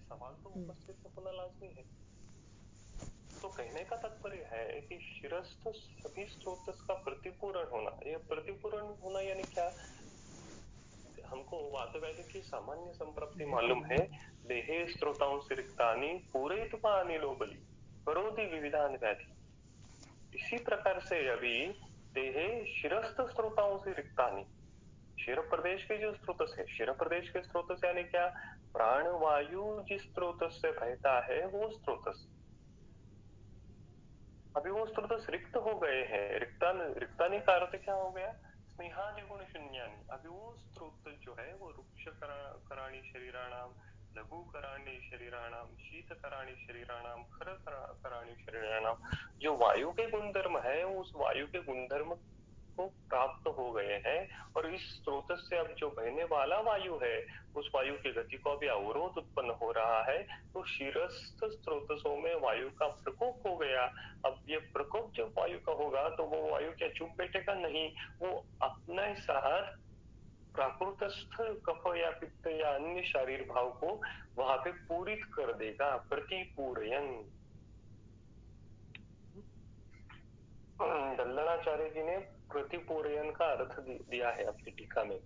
सवाल तो उपस्थित होना लाजमी है। तो कहने का तात्पर्य है कि शिरस्थ सभी स्रोतस का प्रतिपूरण होना, यह प्रतिपूरण होना यानी क्या? हमको वातव्याधि की सामान्य संप्राप्ति मालूम है, देहे स्त्रोतांसि रिक्तानि पूरयित्वा लोबली करोति विविधान व्याधि। इसी प्रकार से अभी देहे शिरस्थ स्त्रोतांसि रिक्तानि, शिर प्रदेश के जो स्रोतस है, शिर प्रदेश के स्रोतस यानी क्या? प्राण वायु जिस स्रोतस से बहता है वो स्रोतस, अभी वो स्रोतस रिक्त हो गए हैं। रिक्तानी का अर्थ क्या हो गया? स्नेहादि गुण शून्यानि। अभी वो स्रोत जो है वो रुक्ष कराणी शरीराणाम, लघु कराणी शरीराणाम, शीत कराणी शरीराणाम, खर कराणी शरीराणाम, जो वायु के गुणधर्म है उस वायु के गुणधर्म को प्राप्त हो गए हैं। और इस स्रोत से अब जो बहने वाला वायु है उस वायु की गति को भी अवरोध उत्पन्न हो रहा है। तो शीरस्थ स्रोतसों में वायु का प्रकोप हो गया। अब ये प्रकोप जब वायु का होगा तो वो वायु क्या चुप बैठेगा? नहीं, वो अपने साथ प्राकृतस्थ कफ या पित्त या अन्य शरीर भाव को वहां पे पूरित कर देगा, प्रतिपूरयन। दल्लनाचार्य जी ने प्रतिपूरयन का अर्थ दिया है अपनी टीका में।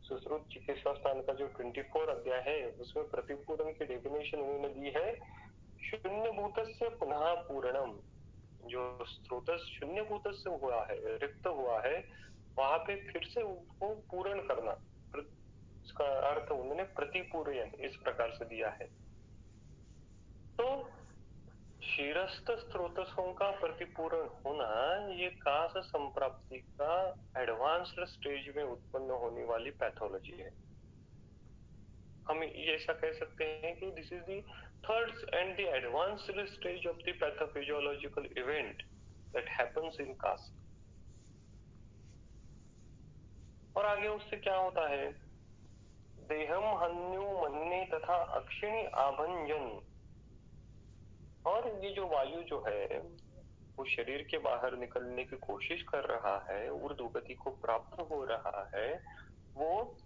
सुश्रुत चिकित्सा स्थान का जो 24 अध्याय है उसमें प्रतिपूरन की डेफिनेशन उन्होंने दी है, शून्य भूतस्य पुनः पूरणम। जो स्रोतस शून्य भूतस्य हुआ है, रिक्त हुआ है, वहां पे फिर से उसको पूर्ण करना, इसका अर्थ उन्होंने प्रतिपूरयन इस प्रकार से दिया है। तो शीरस्थ स्रोतसों का प्रतिपूरण होना ये कास संप्राप्ति का एडवांस्ड स्टेज में उत्पन्न होने वाली पैथोलॉजी है। हम ये ऐसा कह सकते हैं कि this is the third and the advanced stage of the pathophysiological event that happens in कास। और आगे उससे क्या होता है? देहम हन्यु मन्ने तथा अक्षिणी आभंजन। और ये जो वायु जो है वो शरीर के बाहर निकलने की कोशिश कर रहा है, ऊर्ध्व गति को प्राप्त हो रहा है, वो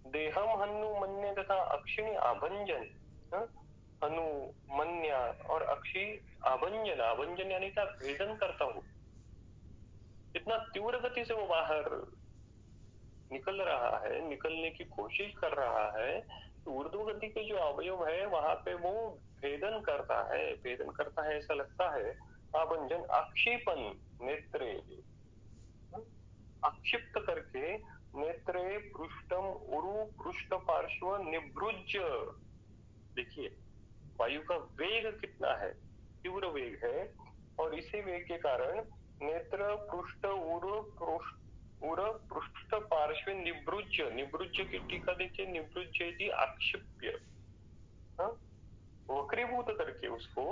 देहम हनु मन्य तथा अक्षिणी आभंजन, हनु मन्या और अक्षी आभंजन, आभंजन यानी क्या? भेदन करता हूं। इतना तीव्र गति से वो बाहर निकल रहा है, निकलने की कोशिश कर रहा है। तो ऊर्ध्व गति के जो अवयव है वहां पे वो भेदन करता है, भेदन करता है ऐसा लगता है। आभंजन अक्षिपन नेत्रे, अक्षिप्त करके नेत्रे पृष्ठम उरु पृष्ठ पार्श्व निभृज्य। देखिए वायु का वेग कितना है, तीव्र वेग है, और इसी वेग के कारण नेत्र पृष्ठ उर पृष्ठ पार्श्व निभृज्य, निभृज्य की टीका देखिए, निभृज्य आक्षिप्य, वक्रीभूत करके उसको,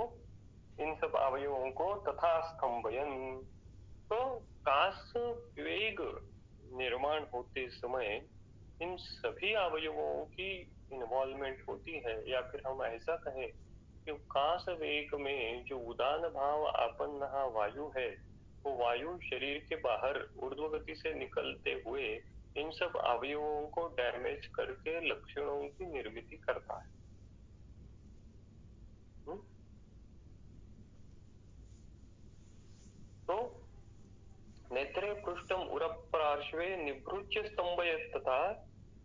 इन सब अवयवों को तथा स्तंभयन। तो कास वेग निर्माण होते समय इन सभी अवयवों की इन्वॉल्वमेंट होती है, या फिर हम ऐसा कहें कि कास वेग में जो उदान भाव आपन्नहा वायु है वो वायु शरीर के बाहर ऊर्ध्व गति से निकलते हुए इन सब अवयवों को डैमेज करके लक्षणों की निर्मिति करता है। तो नेत्रे पृष्ठम उरपार्श्वे निभृज्य स्तंभयत् तथा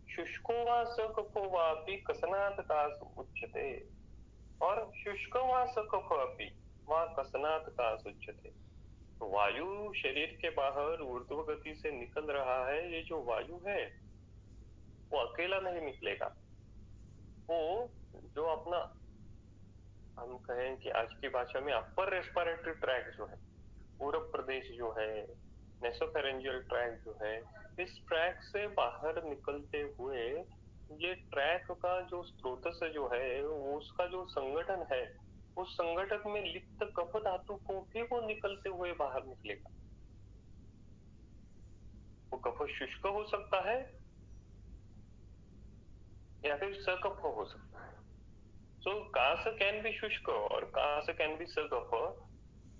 शुष्को वा सकफो वापि कसनात् कास उच्यते। और शुष्क वा सकफ अपि वा कसनात् कास उच्यते। तो वायु शरीर के बाहर ऊर्ध्व गति से निकल रहा है, ये जो वायु है वो अकेला नहीं निकलेगा, वो जो अपना हम कहें कि आज की भाषा में अपर रेस्पिरेटरी ट्रैक जो है, पूरब प्रदेश जो है, नेसोफेरेंजियल ट्रैक जो है, इस ट्रैक से बाहर निकलते हुए ये ट्रैक का जो स्रोतस जो है वो उसका जो संगठन है, उस संगठन में लिप्त कफ धातु को भी वो निकलते हुए बाहर निकलेगा। वो कफ शुष्क हो सकता है या फिर सकफ हो सकता है। सो कास कैन बी शुष्क और कास कैन बी सकफ,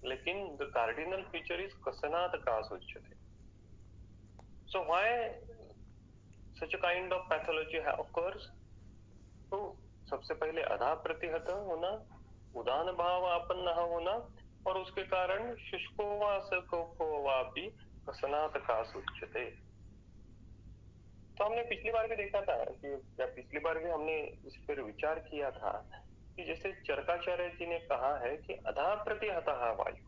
लेकिन द कार्डिनल फीचर इज कसनात कास उच्यते। So why such a kind of pathology occurs? तो सबसे पहले अधा प्रतिहत होना, उदान भाव आपन्न होना, और उसके कारण शुष्को वा सको वापि कसनात का उच्यते। तो हमने पिछली बार भी देखा था कि, या पिछली बार भी हमने इस पर विचार किया था कि जैसे चरकाचार्य जी ने कहा है कि अधा प्रतिहता वायु,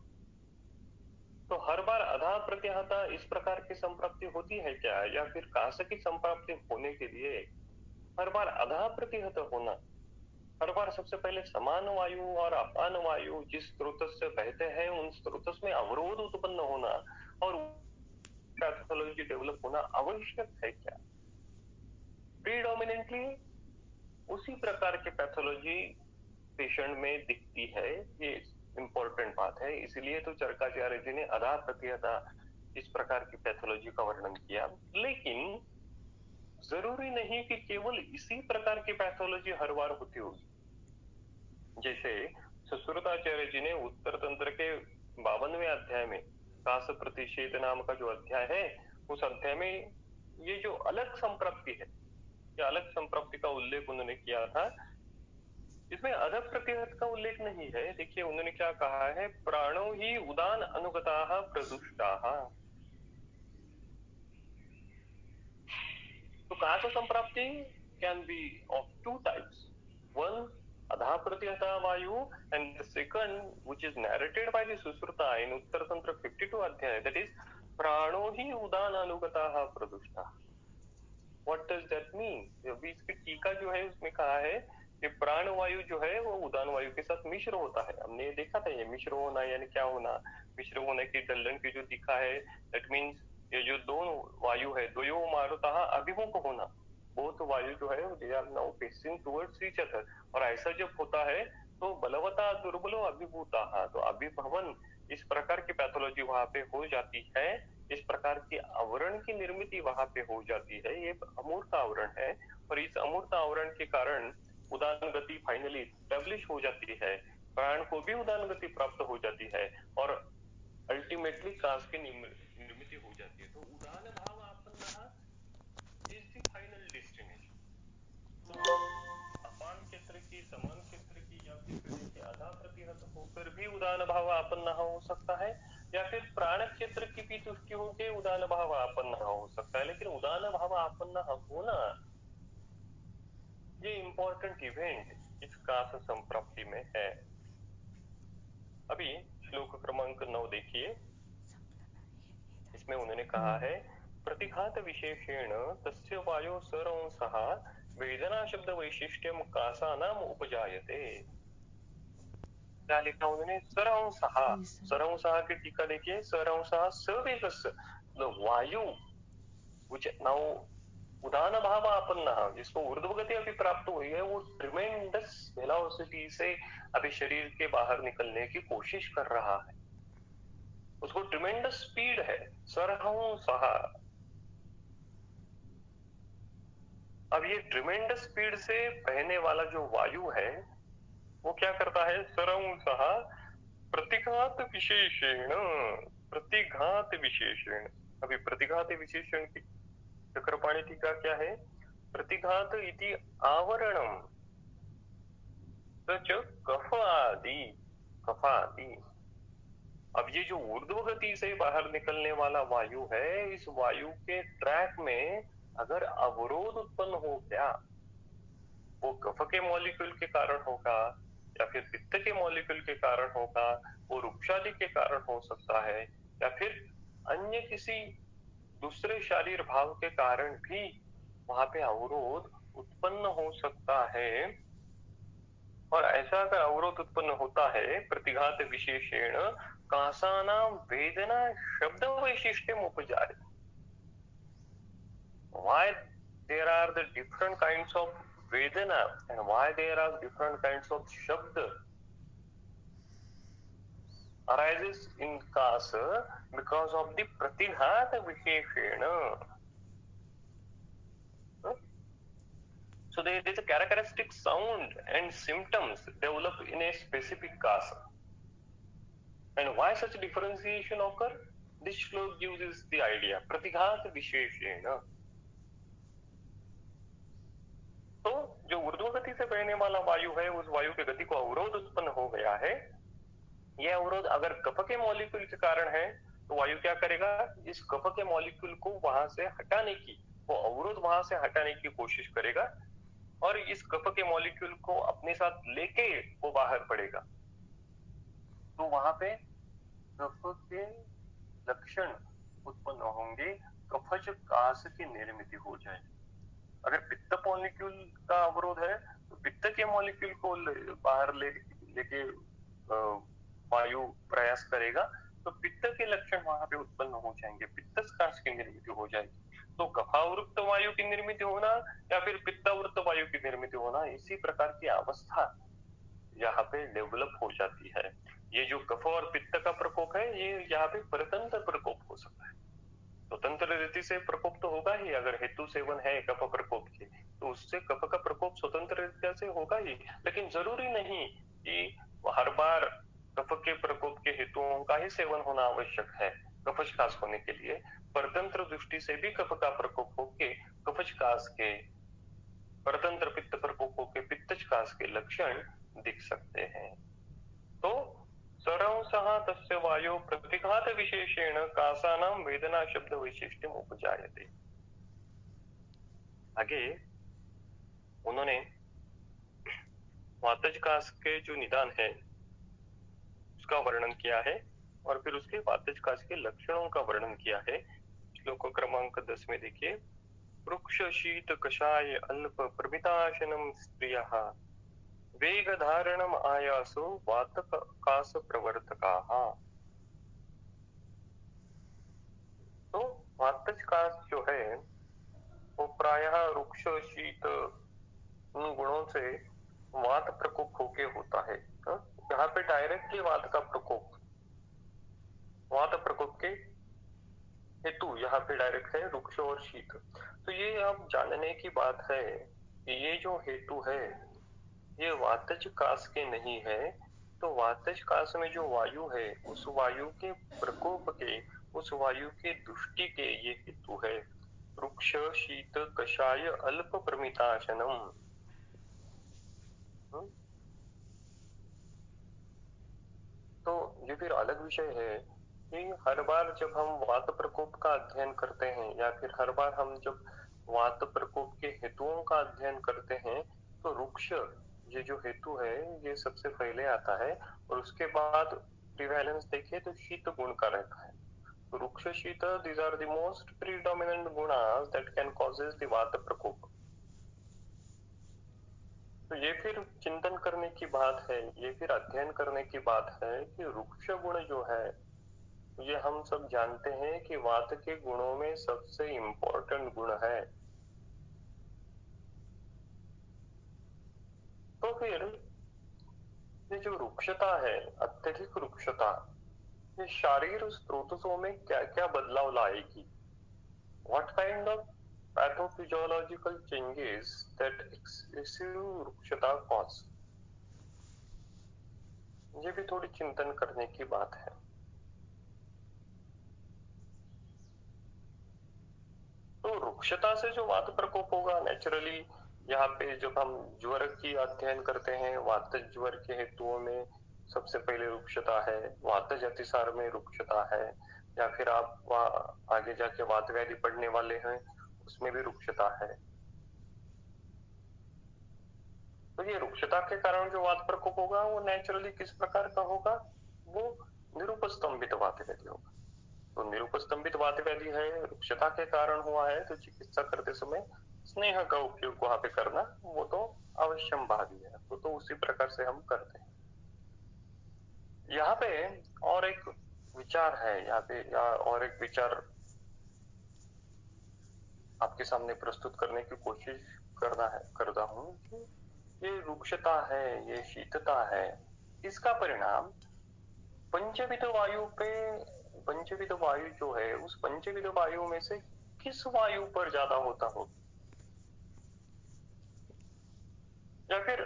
तो हर बार अधा प्रतिहता इस प्रकार की संप्राप्ति होती है क्या, या फिर काश की संप्राप्ति होने के लिए हर बार अधा प्रतिहत होना, हर बार सबसे पहले समान वायु और अपान वायु जिस स्रोत से बहते हैं उन स्रोत में अवरोध उत्पन्न होना और पैथोलॉजी डेवलप होना आवश्यक है क्या? प्रीडोमिनेंटली उसी प्रकार की पैथोलॉजी पेशेंट में दिखती है, ये इंपॉर्टेंट बात है। इसलिए तो चरकाचार्य जी ने अधा प्रतिहता इस प्रकार की पैथोलॉजी का वर्णन किया। लेकिन जरूरी नहीं कि केवल इसी प्रकार की पैथोलॉजी हर बार होती होगी। जैसे सुश्रुताचार्य जी ने उत्तर तंत्र के 52वें अध्याय में कास प्रतिषेध नाम का जो अध्याय है, उस अध्याय में ये जो अलग संप्राप्ति है, ये अलग संप्राप्ति का उल्लेख उन्होंने किया था। इसमें अधक प्रतिहत का उल्लेख नहीं है। देखिए उन्होंने क्या कहा है, प्राणो ही उदान अनुगता प्रदुष्टा। तो कास संप्राप्ति can be of two types, one अधा प्रतिहता वायु, and the second which is narrated by the Susruta in Uttar Tantra 52 अध्याय, that is प्राणो ही उदान अनुगता प्रदुष्टा। What does that mean? अभी इसकी टीका जो है उसमें कहा है कि प्राण वायु जो है वो उदान वायु के साथ मिश्र होता है। हमने देखा था ये मिश्र होना यानी क्या होना, मिश्र होने की डलन की जो दिखा है, दैट मीन्स ये जो दोनों वायु है, द्वयो मारुतः अभिमुख होना, बोथ वायु जो है they are now facing towards each other. और ऐसा जब होता है तो बलवता दुर्बलो अभिभूता, तो अभिभवन इस प्रकार की पैथोलॉजी वहां पे हो जाती है, इस प्रकार की आवरण की निर्मित वहां पे हो जाती है। ये अमूर्त आवरण है और इस अमूर्त आवरण के कारण उदान गति फाइनली स्टैब्लिश हो जाती है, प्राण को भी उदान गति प्राप्त हो जाती है और अल्टीमेटली कास की निर्मित हो जाती है। तो उदान भाव आपन्न इज द फाइनल डेस्टिनेशन। तो अपान क्षेत्र की, समान क्षेत्र की, या फिर कहीं के आधा प्रतिहत होकर भी उदान भाव आपन्न हो सकता है, या फिर प्राण क्षेत्र की भी तुष्टि होकर उदान भाव आपन्न हो सकता है। लेकिन उदान भाव आपन्न होना ये इंपॉर्टेंट इवेंट इस कास संप्राप्ति में है। अभी श्लोक क्रमांक 9 देखिए, इसमें उन्होंने कहा है प्रतिघात विशेषेण तस्य वायो सरंसः वेदना शब्द वैशिष्ट्यम कासानाम उपजायते। क्या लिखा उन्होंने, सरंसः, सरंसः की टीका देखिए, सरंसः सवेगस्य, वायु which now उदान भाव आपन्न, जिसको ऊर्ध्व गति अभी प्राप्त हुई है, वो ट्रिमेंडस वेलोसिटी से अभी शरीर के बाहर निकलने की कोशिश कर रहा है, उसको ट्रिमेंडस स्पीड है, सरहंसः। अब ये ट्रिमेंडस स्पीड से बहने वाला जो वायु है वो क्या करता है, सरहंसः प्रतिघात विशेषेण, प्रतिघात विशेषेण। अभी प्रतिघात विशेषण की चक्रपाणी टीका क्या है, प्रतिघात इति आवरणम सच कफ आदि, कफ आदि। अब ये जो ऊर्ध्व गति से बाहर निकलने वाला वायु है, इस वायु के ट्रैक में अगर अवरोध उत्पन्न हो गया, वो कफ के मॉलिक्यूल के कारण होगा या फिर पित्त के मॉलिक्यूल के कारण होगा, वो रुक्षादि के कारण हो सकता है, या फिर अन्य किसी दूसरे शारीर भाव के कारण भी वहां पे अवरोध उत्पन्न हो सकता है। और ऐसा अगर अवरोध उत्पन्न होता है प्रतिघात विशेषेण कासानाम वेदना शब्द वैशिष्ट्यम उपजायते। Why there are the different kinds of vedana and why there are different kinds of shabd arises in kasa, because of the pratighat visheshena. So there is a characteristic sound and symptoms develop in a specific kasa. And why such differentiation occur? This shlok gives us the idea. Pratighat visheshena. तो जो ऊर्ध्व गति से बहने वाला वायु है, उस वायु के गति को अवरोध उत्पन्न हो गया है। यह अवरोध अगर कफ के मॉलिक्यूल के कारण है तो वायु क्या करेगा, इस कफ के मॉलिक्यूल को वहां से हटाने की, वो अवरोध वहां से हटाने की कोशिश करेगा और इस कफ के मॉलिक्यूल को अपने साथ लेके वो बाहर पड़ेगा। तो वहां पे कफ के लक्षण उत्पन्न होंगे, कफज कास की निर्मित हो जाए। अगर पित्त मॉलिक्यूल का अवरोध है तो पित्त के मॉलिक्यूल को बाहर लेके वायु प्रयास करेगा तो पित्त के लक्षण वहां पे उत्पन्न हो जाएंगे, पित्तस्काश की निर्मित हो जाएगी। तो कफावृत वायु की निर्मित होना या फिर पित्तावृत वायु की निर्मित होना, इसी प्रकार की अवस्था यहाँ पे डेवलप हो जाती है। ये जो कफ और पित्त का प्रकोप है, ये यहाँ पे परतंत्र प्रकोप हो सकता है। स्वतंत्र रीति से प्रकोप तो होगा ही, अगर हेतु सेवन है कफ प्रकोप के तो उससे कफ का प्रकोप स्वतंत्र रीत्या से होगा ही, लेकिन जरूरी नहीं कि हर बार कफ के प्रकोप के हेतुओं का ही सेवन होना आवश्यक है कफजकाश होने के लिए। परतंत्र दृष्टि से भी कफ का प्रकोप होके कफजकाश के, परतंत्र पित्त प्रकोप होके पित्तजकाश के लक्षण दिख सकते हैं। तो सरंसः तस्य वायु प्रतिघात विशेषेण कासानां वेदना शब्द वैशिष्ट्यम उपजायते। आगे उन्होंने वातजकाश के जो निदान है उसका वर्णन किया है और फिर उसके वातजकाश के लक्षणों का वर्णन किया है। श्लोक क्रमांक 10 में देखिए, वृक्ष शीत कषाय अल्प प्रमिताशनम स्त्रियः वेग धारणम आयासो वातकाश प्रवर्तकाः। तो वातजकाश जो है वो प्रायः वृक्ष शीत उन गुणों से वात प्रकोप होके होता है। यहाँ पे डायरेक्टली वात का प्रकोप, वात प्रकोप के हेतु यहाँ पे डायरेक्ट है वृक्ष और शीत। तो ये आप जानने की बात है कि ये जो हेतु है ये वातजकाश के नहीं है। तो वातजकाश में जो वायु है उस वायु के प्रकोप के, उस वायु के दुष्टि के ये हेतु है। वृक्ष शीत कषाय अल्प प्रमिताशनम। तो ये फिर अलग विषय है कि हर बार जब हम वात प्रकोप का अध्ययन करते हैं या फिर हर बार हम जब वात प्रकोप के हेतुओं का अध्ययन करते हैं तो वृक्ष ये जो हेतु है ये सबसे पहले आता है और उसके बाद प्रिवेलेंस देखें तो शीत गुण का रहता है। तो वृक्ष शीत, these are the most predominant gunas that can causes the वात प्रकोप। तो ये फिर चिंतन करने की बात है, ये फिर अध्ययन करने की बात है कि वृक्ष गुण जो है ये हम सब जानते हैं कि वात के गुणों में सबसे इंपॉर्टेंट गुण है। तो फिर ये जो रुक्षता है, अत्यधिक रुक्षता, ये शारीर स्रोतों में क्या क्या बदलाव लाएगी? What kind of pathophysiological changes that excessive रुक्षता cause? ये भी थोड़ी चिंतन करने की बात है। तो रुक्षता से जो वात प्रकोप होगा नेचुरली, यहाँ पे जब हम ज्वर की अध्ययन करते हैं, वातज ज्वर के हेतुओं में सबसे पहले रुक्षता है, वातज अतिसार में रुक्षता है, या फिर आप आगे जाके वात व्याधि पढ़ने वाले हैं उसमें भी रुक्षता है। तो ये रुक्षता के कारण जो वात प्रकोप होगा वो नेचुरली किस प्रकार का होगा? वो निरुपस्तंभित वात व्याधि होगा। तो निरुपस्तंभित वात व्याधि है, रुक्षता के कारण हुआ है, तो चिकित्सा करते समय स्नेह का उपयोग वहां पे करना वो तो अवश्यम भावी है, वो तो उसी प्रकार से हम करते हैं। यहाँ पे और एक विचार है, यहाँ पे और एक विचार आपके सामने प्रस्तुत करने की कोशिश करता हूँ कि ये रुक्षता है, ये शीतता है, इसका परिणाम पंचविध वायु पे, पंचविध वायु जो है उस पंचविध वायु में से किस वायु पर ज्यादा होता हो, या फिर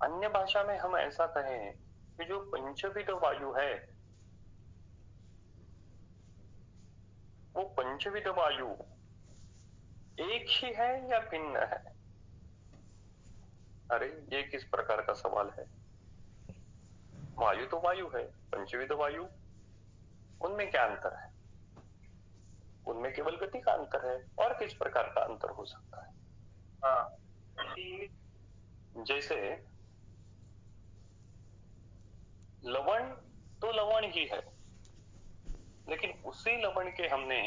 अन्य भाषा में हम ऐसा कहें कि जो पंचविध वायु है वो पंचविध वायु एक ही है या भिन्न है? अरे ये किस प्रकार का सवाल है? वायु तो वायु है, पंचविध वायु, उनमें क्या अंतर है? उनमें केवल गति का अंतर है, और किस प्रकार का अंतर हो सकता है? हाँ, जैसे लवण तो लवण ही है, लेकिन उसी लवण के हमने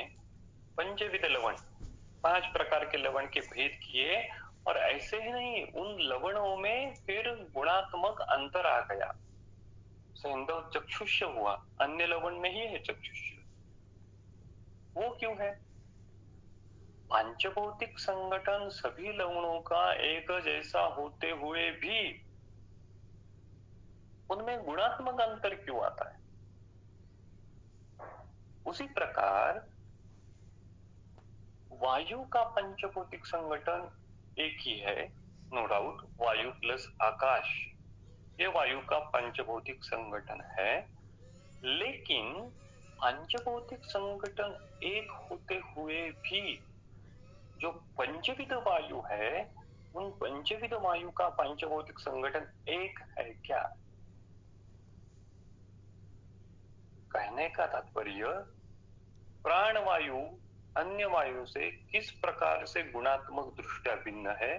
पंचविध लवण, 5 प्रकार के लवण के भेद किए, और ऐसे ही नहीं, उन लवणों में फिर गुणात्मक अंतर आ गया। सेंधव चक्षुष्य हुआ, अन्य लवण नहीं है चक्षुष्य। वो क्यों है? पांचभौतिक संगठन सभी लवणों का एक जैसा होते हुए भी उनमें गुणात्मक अंतर क्यों आता है? उसी प्रकार वायु का पंचभौतिक संगठन एक ही है, नो डाउट, वायु प्लस आकाश, ये वायु का पंचभौतिक संगठन है, लेकिन पंचभौतिक संगठन एक होते हुए भी जो पंचविध वायु है, उन पंचविध वायु का पंचभौतिक संगठन एक है क्या? कहने का तात्पर्य, प्राण वायु अन्य वायु से किस प्रकार से गुणात्मक दृष्टया भिन्न है,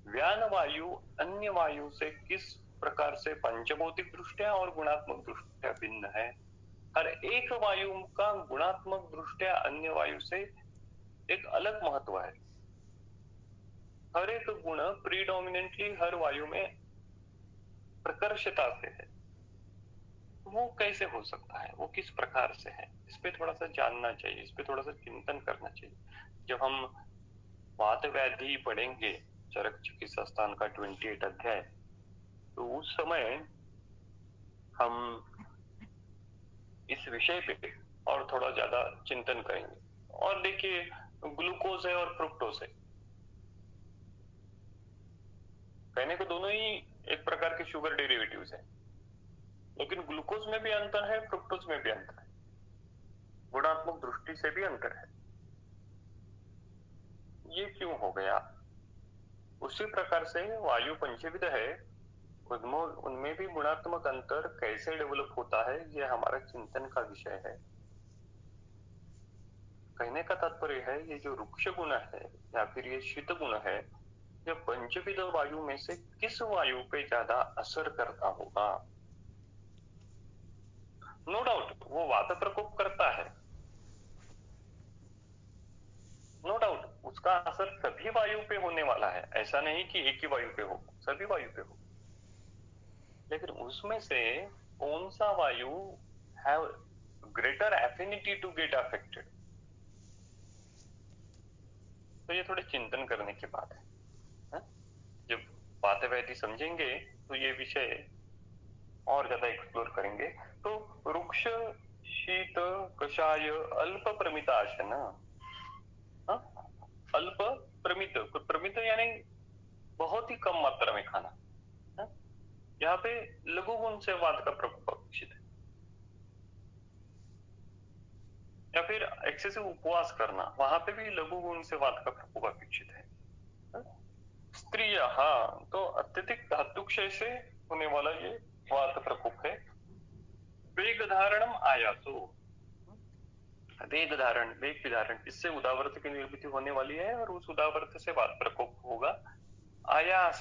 व्यान वायु अन्य वायु से किस प्रकार से पंचभौतिक दृष्टया और गुणात्मक दृष्टया भिन्न है। हर एक वायु का गुणात्मक दृष्टया अन्य वायु से एक अलग महत्व है। हर एक गुण प्रीडोमिनेंटली हर वायु में प्रकर्षता से है। वो कैसे हो सकता है, वो किस प्रकार से है, इस पे थोड़ा सा जानना चाहिए, इस पे थोड़ा सा चिंतन करना चाहिए। जब हम वात व्याधि पढ़ेंगे चरक चिकित्सा स्थान का 28 अध्याय, तो उस समय हम इस विषय पे और थोड़ा ज्यादा चिंतन करेंगे। और देखिए, ग्लूकोज है और फ्रुक्टोज है, कहने को दोनों ही एक प्रकार के शुगर डेरिवेटिव्स हैं, लेकिन ग्लूकोज में भी अंतर है, फ्रुक्टोज में भी अंतर है, गुणात्मक दृष्टि से भी अंतर है। ये क्यों हो गया? उसी प्रकार से वायु पंचविध है, उनमें भी गुणात्मक अंतर कैसे डेवलप होता है, ये हमारा चिंतन का विषय है। कहने का तात्पर्य है, ये जो रुक्ष गुण है या फिर ये शीत गुण है, ये पंचविध वायु में से किस वायु पे ज्यादा असर करता होगा? नो डाउट वो वात प्रकोप करता है, नो डाउट उसका असर सभी वायु पे होने वाला है, ऐसा नहीं कि एक ही वायु पे हो, सभी वायु पे हो। लेकिन उसमें से कौन सा वायु have greater affinity to get affected, तो ये थोड़े चिंतन करने की बात है। जब बातें वैधि समझेंगे तो ये विषय और ज्यादा एक्सप्लोर करेंगे। तो रुक्ष, शीत, कषाय, अल्प प्रमिताशन, अल्प प्रमित, प्रमित यानी बहुत ही कम मात्रा में खाना, यहाँ पे लघु गुण से वात का प्रकोप अपेक्षित है, या फिर एक्सेसिव उपवास करना, वहां पे भी लघु गुण से वात का प्रकोप अपेक्षित है। स्त्रीय, हाँ, तो अत्यधिक धातुक्षय से होने वाला ये वात प्रकोप है। वेग धारणम आयासो, वेग धारण, वेग विधारण, इससे उदावर्त की निर्मिति होने वाली है, और उस उदावर्त से वात प्रकोप होगा। आयास,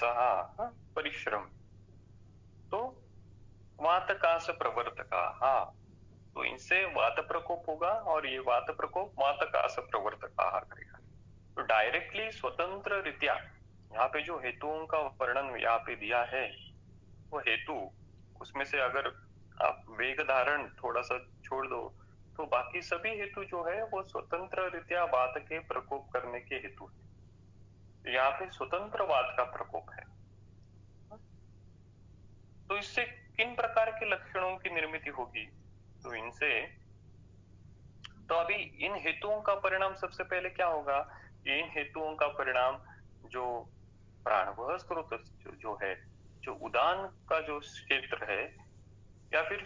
परिश्रम, तो वातकास प्रवर्तका, तो इनसे वात प्रकोप होगा, और ये वात प्रकोप वातकास प्रवर्तका करेगा। तो डायरेक्टली स्वतंत्र रीत्या यहाँ पे जो हेतुओं का वर्णन यहाँ पे दिया है, वो हेतु, उसमें से अगर आप वेग धारण थोड़ा सा छोड़ दो, तो बाकी सभी हेतु जो है वो स्वतंत्र रीत्या वात के प्रकोप करने के हेतु है। यहाँ पे स्वतंत्र वात का प्रकोप है। तो इससे किन प्रकार के लक्षणों की निर्मिति होगी? तो इनसे, तो अभी इन हेतुओं का परिणाम सबसे पहले क्या होगा? इन हेतुओं का परिणाम जो प्राणवह स्रोत जो है, जो उदान का जो क्षेत्र है, या फिर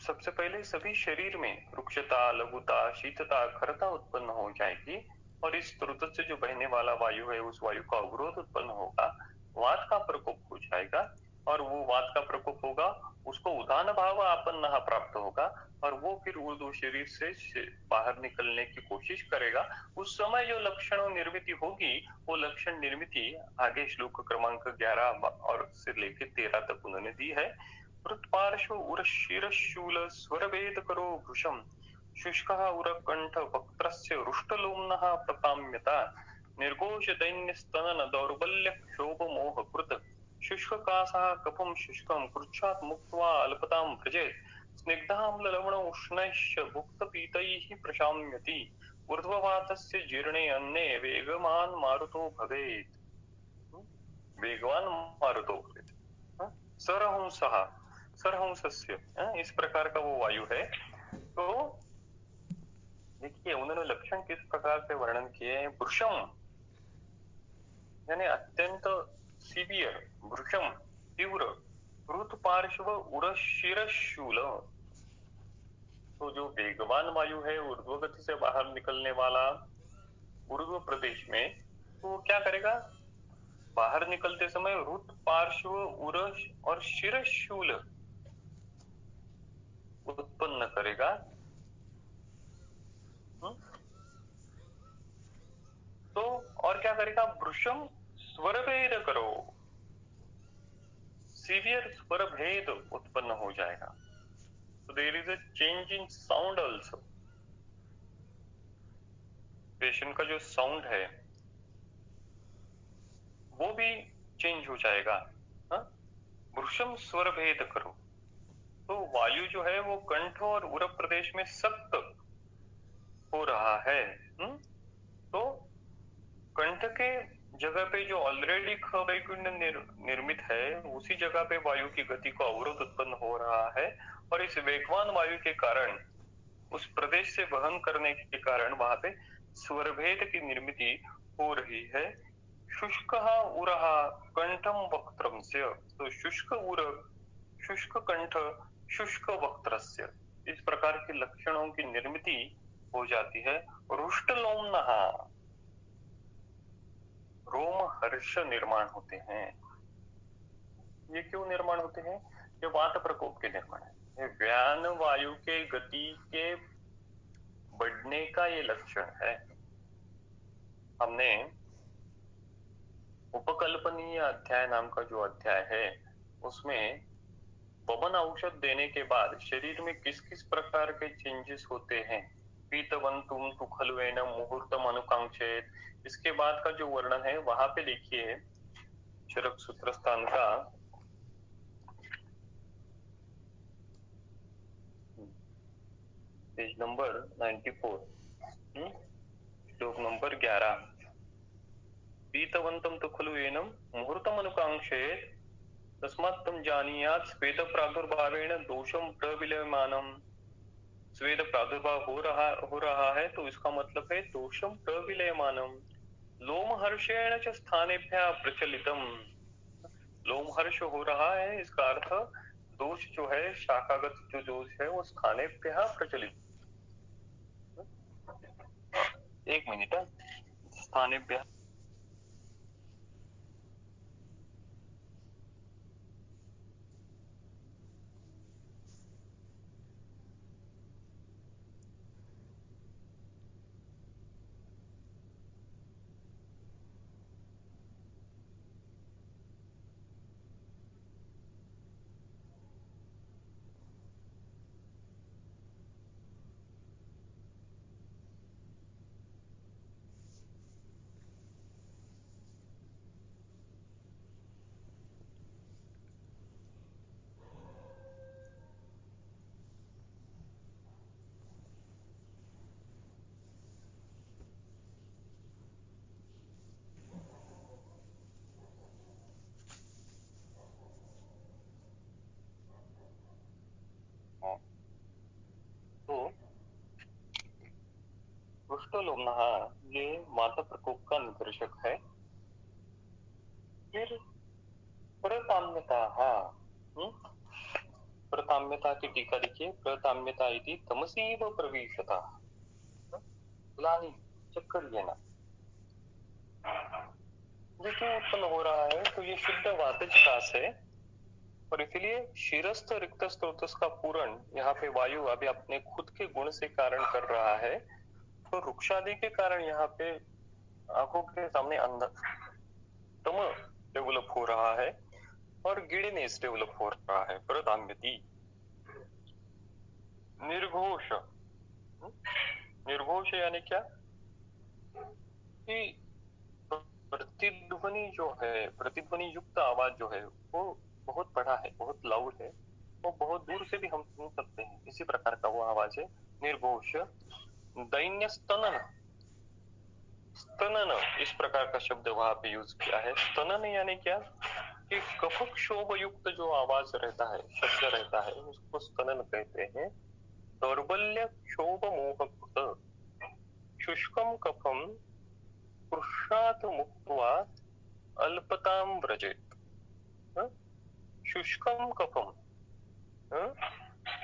सबसे पहले सभी शरीर में रुक्षता, लघुता, शीतता, खरता उत्पन्न हो जाएगी, और इस स्रोत से जो बहने वाला वायु है, उस वायु का अवरोध उत्पन्न होगा। वात का प्रकोप हो जाएगा, और वो वात का प्रकोप होगा, उसको उदान भाव आपन्नः प्राप्त होगा, और वो फिर ऊर्ध्व शरीर से बाहर निकलने की कोशिश करेगा। उस समय जो लक्षण निर्मिति होगी, वो लक्षण निर्मिति आगे श्लोक क्रमांक 11 और से लेकर 13 तक उन्होंने दी है। पार्श्व उर शिरशूल स्वर भेद करो भृशम, शुष्क उर कंठ वक्त्रस्य रुष्टलोम्नः प्रकाम्यता, निर्घोष दैन्य स्तनन दौर्बल्य क्षोभ मोह कृत, शुष्क कासः कफम शुष्कं कृच्छात् मुक्त्वा अल्पतां व्रजेत्, स्निग्धाम्ल लवण उष्णैश्च भुक्त पीतैः प्रशाम्यति, ऊर्ध्ववातस्य जीर्णे अन्ने वेगवान् मारुतो भवेत्। वेगवान मारुतो भवेत्। सरहंसः, सरहंसस्य, इस प्रकार का वो वायु है। तो देखिए उन्होंने लक्षण किस प्रकार से वर्णन किए हैं। वृषम यानी अत्यंत सीवियर, वृषम तीव्र, ऋतु पार्श्व उर शिरशूल, तो जो वेगवान वायु है, ऊर्ध्व गति से बाहर निकलने वाला ऊर्ध्व प्रदेश में, तो वो क्या करेगा, बाहर निकलते समय रुत पार्श्व उरस और शिरशूल उत्पन्न करेगा। तो और क्या करेगा, वृषम स्वर भेद करो, सीवियर स्वर भेद उत्पन्न हो जाएगा। So there is a change in sound also. Patient का जो साउंड है वो भी चेंज हो जाएगा। वृषम स्वर भेद करो, तो वायु जो है वो कंठ और उर प्रदेश में सख्त हो रहा है। तो कंठ के जगह पे जो ऑलरेडी खवैकुंड निर्मित है, उसी जगह पे वायु की गति को अवरोध उत्पन्न हो रहा है, और इस वेगवान वायु के कारण, उस प्रदेश से वहन करने के कारण वहां पे स्वरभेद की निर्मिति हो रही है। शुष्क उरः कंठम वक्त्रम से, तो शुष्क उर, शुष्क कंठ, शुष्क वक्त्रस्य, इस प्रकार के लक्षणों की निर्मिति हो जाती है। रुष्ट लोम्नः, रोम हर्ष निर्माण होते हैं। ये क्यों निर्माण होते हैं, ये वात प्रकोप के निर्माण है। ये व्यान वायु के गति के बढ़ने का ये लक्षण है। हमने उपकल्पनीय अध्याय नाम का जो अध्याय है, उसमें वमन औषध देने के बाद शरीर में किस किस प्रकार के चेंजेस होते हैं, पीतवंतुम तु खलुएनम मुहूर्तम अनुकांक्षेत, इसके बाद का जो वर्णन है वहां पे देखिए चरक सूत्र स्थान का पेज नंबर 94, श्लोक नंबर 11, पीतवंतम तु खलु एनम मुहूर्तम अनुकांक्षेत तस्मात् तम जानीयात् स्वेद प्रादुर्भावेण दोषम प्रविलयमानम। स्वेद प्रादुर्भाव हो रहा है, तो इसका मतलब है दोषम प्रविलयमानम। लोमहर्षेण च स्थानेभ्यः प्रचलितम, लोमहर्ष हो रहा है, इसका अर्थ दोष जो है, शाखागत जो दोष है वो स्थानेभ्यः प्रचलित। एक मिनट, स्थानेभ्यः, तो पृष्ठलोमनः ये माता प्रकोप का निदर्शक है। फिर प्रताम्यताः, प्रताम्यता की टीका देखिए, प्रताम्यता इति तमसीव प्रविशता, ग्लानि चक्कर येन, ये क्यों उत्पन्न हो रहा है? तो ये शुद्ध वातजकास है और इसलिए शीरस्थ रिक्त स्रोतस का पूरण यहाँ पे वायु अभी अपने खुद के गुण से कारण कर रहा है। तो रुक्षादि के कारण यहाँ पे आंखों के सामने तम डेवलप हो रहा है और गिडनेस डेवलप हो रहा है। प्रदाम्यति निर्घोष। निर्घोष यानी क्या कि प्रतिध्वनि जो है, प्रतिध्वनि युक्त आवाज जो है वो बहुत बड़ा है, बहुत लाउड है, वो बहुत दूर से भी हम सुन सकते हैं, इसी प्रकार का वो आवाज है निर्घोष। दैन्य स्तनन, स्तनन इस प्रकार का शब्द वहां पे यूज किया है। स्तनन यानी क्या कि कफ क्षोभ युक्त जो आवाज रहता है, शब्द रहता है, उसको स्तनन कहते हैं। दौर्बल्य क्षोभ मोहकृत शुष्कम कफम कृष्णात् मुक्त्वा अल्पताम व्रजेत। शुष्कम कफम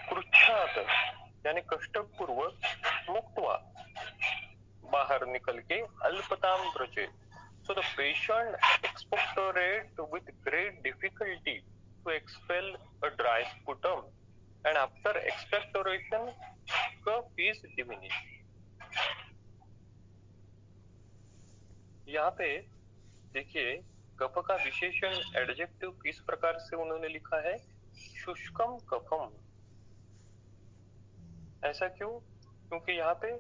कृच्छात यानी कष्टपूर्वक, मुक्त्वा बाहर निकल के, अल्पताम व्रजेत। So the patient expectorate with great difficulty to expel a dry sputum and after expectoration cough is diminished. यहाँ पे देखिए कफ का विशेषण एडजेक्टिव किस प्रकार से उन्होंने लिखा है, शुष्कम कफम। ऐसा क्यों? क्योंकि यहाँ पे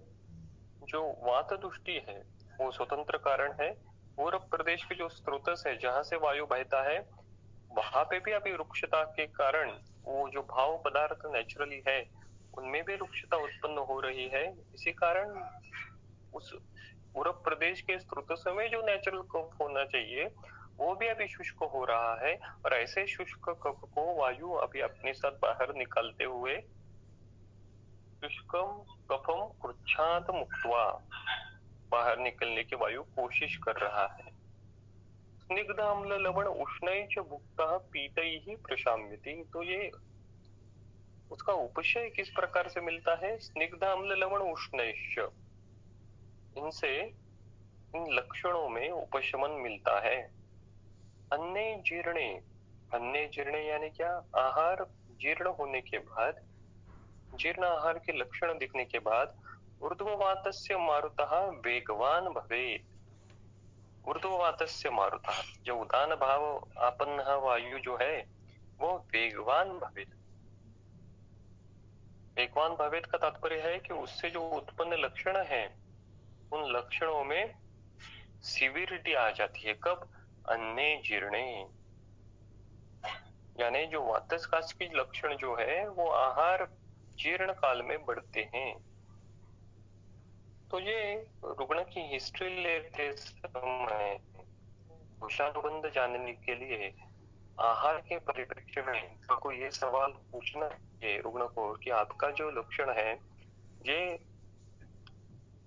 जो वात दुष्टि है वो स्वतंत्र कारण है। पूर्व प्रदेश के जो स्रोतस है जहां से वायु बहता है वहां पे भी अभी रुक्षता के कारण वो जो भाव पदार्थ नेचुरली है उनमें भी रुक्षता उत्पन्न हो रही है। इसी कारण उस पूर्व प्रदेश के स्रोतस में जो नेचुरल कफ होना चाहिए वो भी अभी शुष्क हो रहा है और ऐसे शुष्क कफ को वायु अभी अपने साथ बाहर निकालते हुए शुष्कम कफम कृच्छात मुक्त्वा बाहर निकलने की वायु कोशिश कर रहा है। स्निग्ध अम्ल लवण उष्णैच भुक्तः पीतैः प्रशाम्यति। तो ये उसका उपशय किस प्रकार से मिलता है, स्निग्ध अम्ल लवण उष्णैच, इनसे इन लक्षणों में उपशमन मिलता है। अन्ने जीर्णे, अन्ने जीर्णे यानी क्या, आहार जीर्ण होने के बाद, जीर्ण आहार के लक्षण दिखने के बाद ऊर्ध्ववातस्य मारुतः वेगवान भवेत्। ऊर्ध्ववातस्य मारुतः, जो उदान भाव आपन्न वायु जो है वो वेगवान भवेत्। वेगवान भवेत् का तात्पर्य है कि उससे जो उत्पन्न लक्षण है उन लक्षणों में सिविरिटी आ जाती है। कब? अन्ने जीर्णे, यानी जो वातस्कास की लक्षण जो है वो आहार जीर्ण काल में बढ़ते हैं। तो ये रुग्ण की हिस्ट्री लेते समय दोषानुबंध जानने के लिए आहार के परिप्रेक्ष्य में आपको ये सवाल पूछना चाहिए रुग्ण को कि आपका जो लक्षण है ये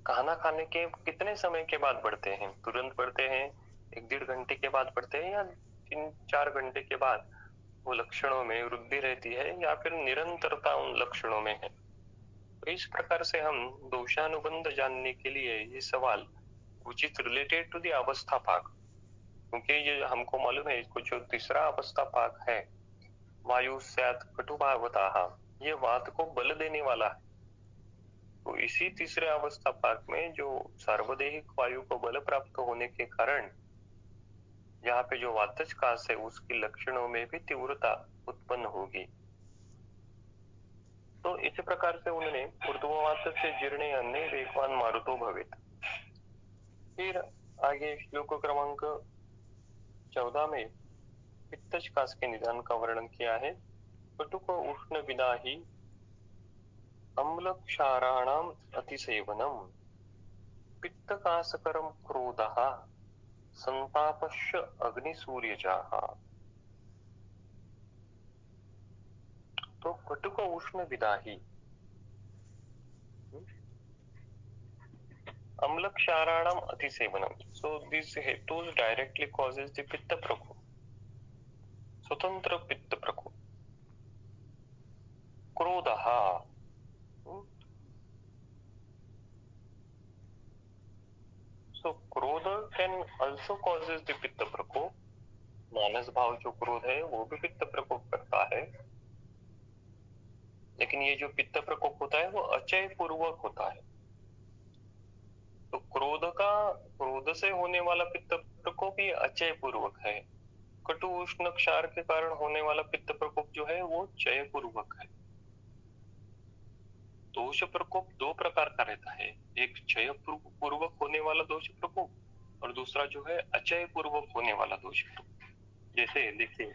खाना खाने के कितने समय के बाद बढ़ते हैं, तुरंत बढ़ते हैं, 1-1.5 घंटे के बाद बढ़ते हैं, या 3-4 घंटे के बाद वो लक्षणों में वृद्धि रहती है, या फिर निरंतरता उन लक्षणों में है। तो इस प्रकार से हम दोषानुबंध जानने के लिए ये सवाल उचित रिलेटेड टू द अवस्था पाक, क्योंकि ये हमको मालूम है इसको जो तीसरा अवस्था पाक है वायु स्यात् कटुभावताः, ये वात को बल देने वाला है। तो इसी तीसरे अवस्था पाक में जो सार्वदेहिक वायु को बल प्राप्त होने के कारण यहाँ पे जो वातजकास है उसकी लक्षणों में भी तीव्रता उत्पन्न होगी। तो इस प्रकार से उन्होंने ऊर्ध्ववात से जीर्णे अन्ने वेगवान मारुतो भवेत्। फिर आगे श्लोक क्रमांक 14 में पित्तजकास के निदान का वर्णन किया है। कटुक उष्ण विना ही अम्ल क्षाराणाम अतिसेवनम पित्तकासकरम क्रोधः संतापश्च अग्निसूर्यजाः। तो कटुक उष्ण विना ही अम्ल क्षाराणाम अतिसेवनम, so this hetus directly causes the pitta प्रकोप, स्वतंत्र पित्त प्रकोप। क्रोधः, so क्रोध कैन ऑल्सो कॉजेज द पित्त प्रकोप, मानस भाव जो क्रोध है वो भी पित्त प्रकोप करता है, लेकिन ये जो पित्त प्रकोप होता है वो अचय पूर्वक होता है। तो क्रोध से होने वाला पित्त प्रकोप ये अचय पूर्वक है, कटु उष्ण क्षार के कारण होने वाला पित्त प्रकोप जो है वो चय पूर्वक है। दोष प्रकोप दो प्रकार का रहता है, एक चय पूर्वक होने वाला दोष प्रकोप और दूसरा जो है अचय पूर्वक होने वाला दोष प्रकोप। जैसे देखिए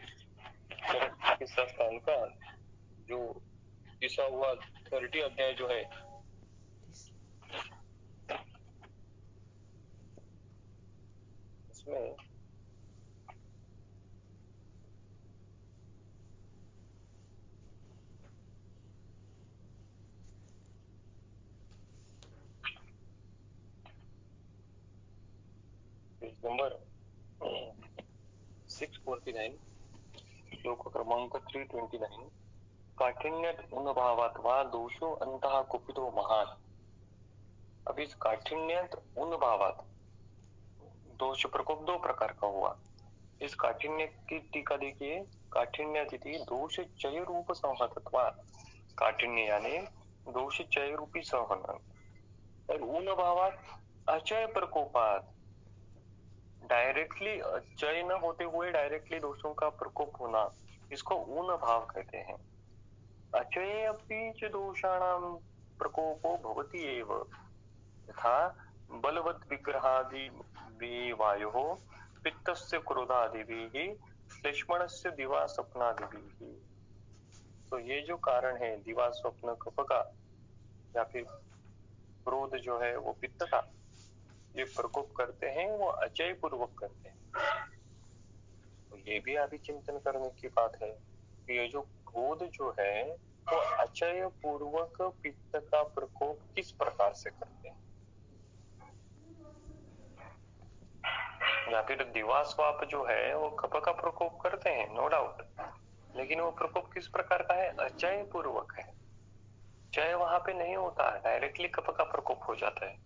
चिकित्सा स्थान का जो किसा हुआ 30 अध्याय जो है, इसमें नंबर 649 श्लोक क्रमांक 329, काठिन्यत उन्भावात वा दोषो अंतः कुपितो महान। अब इस काठिन्यत उन्भावात दोष प्रकोप दो प्रकार का हुआ। इस काठिन्य की टीका देखिए, काठिन्य तिथि दोष चय रूप संहतत्वात्, काठिन्य यानी दोष चय रूपी संहनन, और उन्भावात अचय प्रकोपात, डायरेक्टली चय न होते हुए डायरेक्टली दोषों का प्रकोप होना, इसको ऊन भाव कहते हैं। अचये अपि च दोषाणां प्रकोपो भवति एव, यथा बलवत् विग्रहादि वायोः पित्तस्य क्रोधादिभिः श्लेष्मणस्य दिवा स्वप्नादिभिः। तो ये जो कारण है दिवा स्वप्न कफ का या फिर क्रोध जो है वो पित्त का, ये प्रकोप करते हैं वो अचय पूर्वक करते हैं। तो ये भी अभी चिंतन करने की बात है कि ये जो क्रोध जो है वो अचय पूर्वक पित्त का प्रकोप किस प्रकार से करते हैं, या फिर दिवास्वाप जो है वो कफ का प्रकोप करते हैं नो डाउट, लेकिन वो प्रकोप किस प्रकार का है, अचय पूर्वक है। चय वहां पे नहीं होता, डायरेक्टली कफ का प्रकोप हो जाता है।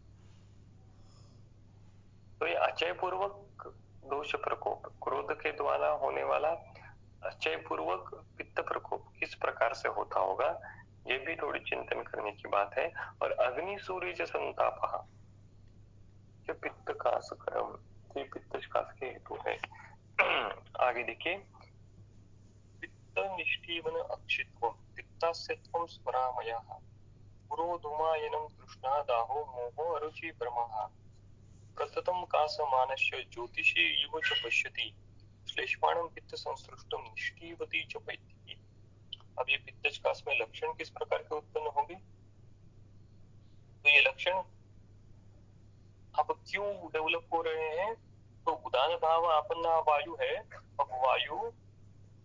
तो ये अचय पूर्वक दोष प्रकोप, क्रोध के द्वारा होने वाला अचय पूर्वक पित्त प्रकोप किस प्रकार से होता होगा, ये भी थोड़ी चिंतन करने की बात है। और अग्नि सूर्य संताप जो पित्त का कर्म, ये पित्त का हेतु है। आगे देखिए, पित्त निष्ठीवन अक्षित्वम पित्तास्यत्वम स्मरामयः पुरोधूमायनं तृष्णा दाहो मोहो अरुचि ब्रह्मः प्रततं कासमानस्य ज्योतिषे इव च पश्यति श्लेष्माणं पित्त संसृष्टम निष्ठीवति च पैतिकी। अब ये पित्तकास में लक्षण किस प्रकार के उत्पन्न होंगे, तो ये लक्षण अब क्यों डेवलप हो रहे हैं, तो उदान भाव अपना वायु है, अब वायु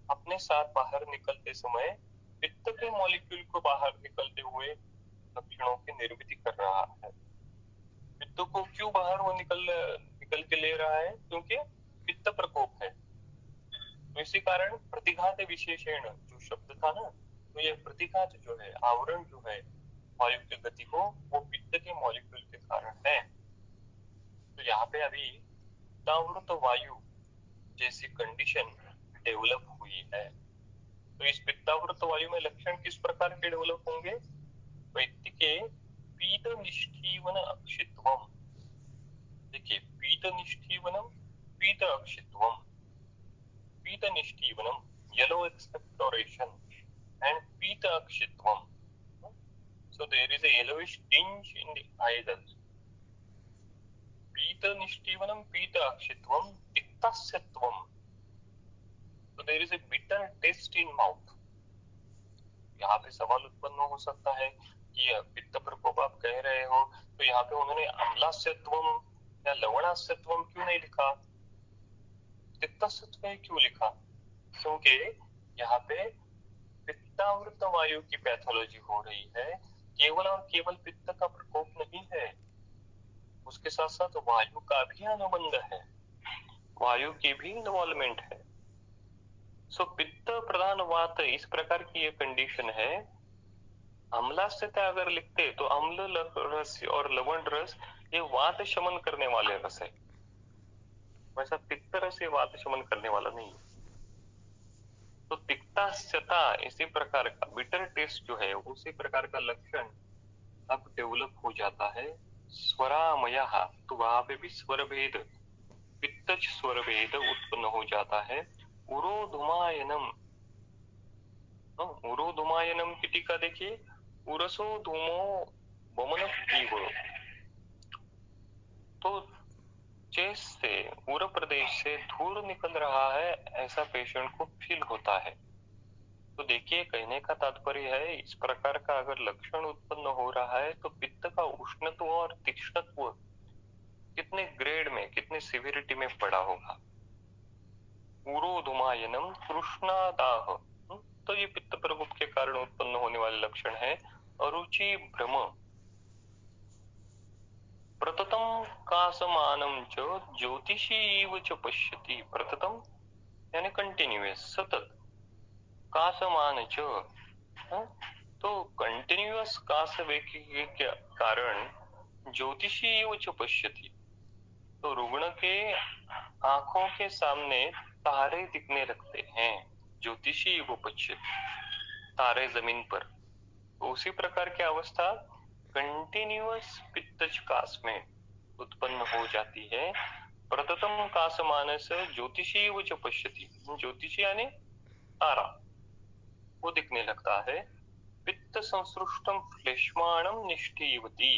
अपने साथ बाहर निकलते समय पित्त के मॉलिक्यूल को बाहर निकलते हुए लक्षणों की निर्मित कर रहा है। पित्त को क्यों बाहर वो निकल के ले रहा है, क्योंकि पित्त प्रकोप है। तो इसी कारण प्रतिघात विशेषण जो शब्द था ना, तो ये प्रतिघात जो है, आवरण जो है वायु की गति को, वो पित्त के मॉलिक्यूल के कारण है। तो यहाँ पे अभी पित्तावृत वायु जैसी कंडीशन डेवलप हुई है। तो इस पित्तावृत वायु में लक्षण किस प्रकार के डेवलप होंगे, व्यक्ति के पीत निष्ठीवन अक्षित्वम, देखिए पीत निष्ठीवनम पीत अक्षित्वम, पीत निष्ठीवनम yellow expectoration and pita akshitvam, so there is a yellowish tinge in the eyes also. Pita nishtivanam pita akshitvam diktasyatvam, so there is a bitter taste in mouth. यहाँ पे सवाल उत्पन्न हो सकता है कि पित्त प्रकोप आप कह रहे हो, तो यहाँ पे उन्होंने अम्लास्यत्वम या लवणास्यत्वम क्यों नहीं लिखा, तिक्तस्यत्व क्यों लिखा, क्योंकि यहाँ पे पित्तावृत वायु की पैथोलॉजी हो रही है, केवल और केवल पित्त का प्रकोप नहीं है, उसके साथ साथ वायु का भी अनुबंध है, वायु की भी इन्वॉल्वमेंट है। सो पित्त प्रधान वात इस प्रकार की ये कंडीशन है। अम्लास्यता अगर लिखते तो अम्ल रस और लवण रस ये वात शमन करने वाले रस है, वैसा पित्त रस ये वात शमन करने वाला नहीं है। तो तिक्तास्यता इसी प्रकार का बिटर टेस्ट जो है उसी प्रकार का लक्षण अब डेवलप हो जाता है। स्वरामय, तो वहां पे भी स्वर भेद, पित्तज स्वर भेद उत्पन्न हो जाता है। उरोधुमायनम, उरोधुमायनम की टीका देखिए, उरसो धूमो वमन इव। तो चेस्ट से, उर प्रदेश से धूल निकल रहा है ऐसा पेशेंट को फील होता है। तो देखिए कहने का तात्पर्य है इस प्रकार का अगर लक्षण उत्पन्न हो रहा है तो पित्त का उष्णत्व और तीक्ष्णत्व कितने ग्रेड में, कितने सिविरिटी में पड़ा होगा। उरोधुमायनम तृष्णादाह, तो ये पित्त प्रकोप के कारण उत्पन्न होने वाले लक्षण है। अरुचि भ्रम, प्रततम कासमानम च ज्योतिषी इव च पश्यति। प्रततम यानी कंटिन्यूअस, सतत, कासमान च, तो कंटिन्यूअस कास के कारण ज्योतिषी एव च पश्यति, तो रुग्ण के आंखों के सामने तारे दिखने लगते हैं। ज्योतिषी एव पश्यति, तारे जमीन पर। तो उसी प्रकार की अवस्था कंटिन्यूअस पित्तज कास में उत्पन्न हो जाती है। प्रततम कासमानस ज्योतिषी एव च पश्यति, ज्योतिषी यानी तारा, वो दिखने लगता है। पित्त संसृष्टम श्लेष्माणम निष्ठीवती,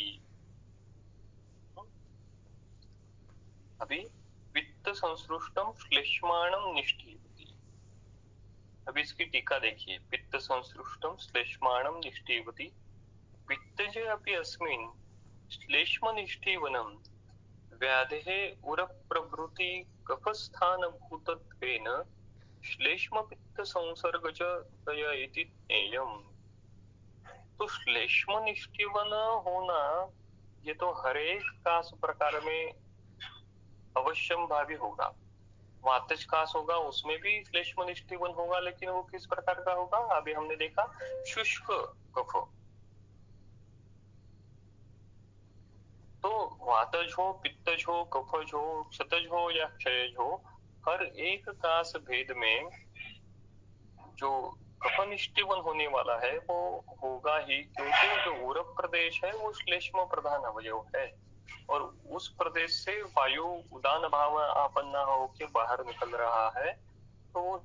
अभी पित्त संसृष्टम श्लेष्माणम निष्ठीवती, अभी इसकी टीका देखिए। पित्त संसृष्टम श्लेष्माणम निष्ठीवती, पित्तज अपि अस्मिन् श्लेष्म निष्ठीवनम व्याधेः उर प्रभृति कफस्थान भूतत्वेन श्लेष्म पित्त संसर्गज तय इति ज्ञेयम्। तो श्लेष्म निष्ठीवन होना ये तो हर एक कास प्रकार में अवश्यम भावी होगा। वातज कास होगा उसमें भी श्लेष्म निष्ठीवन होगा, लेकिन वो किस प्रकार का होगा अभी हमने देखा, शुष्क कफ। तो वातज हो, पित्तज हो, कफज हो, क्षतज हो या क्षयज हो, हर एक कास भेद में जो कफनिष्ठीवन होने वाला है वो होगा ही, क्योंकि जो उरक प्रदेश है वो श्लेष्म प्रधान अवयव है और उस प्रदेश से वायु उदान भाव आपन्ना होकर बाहर निकल रहा है, तो वो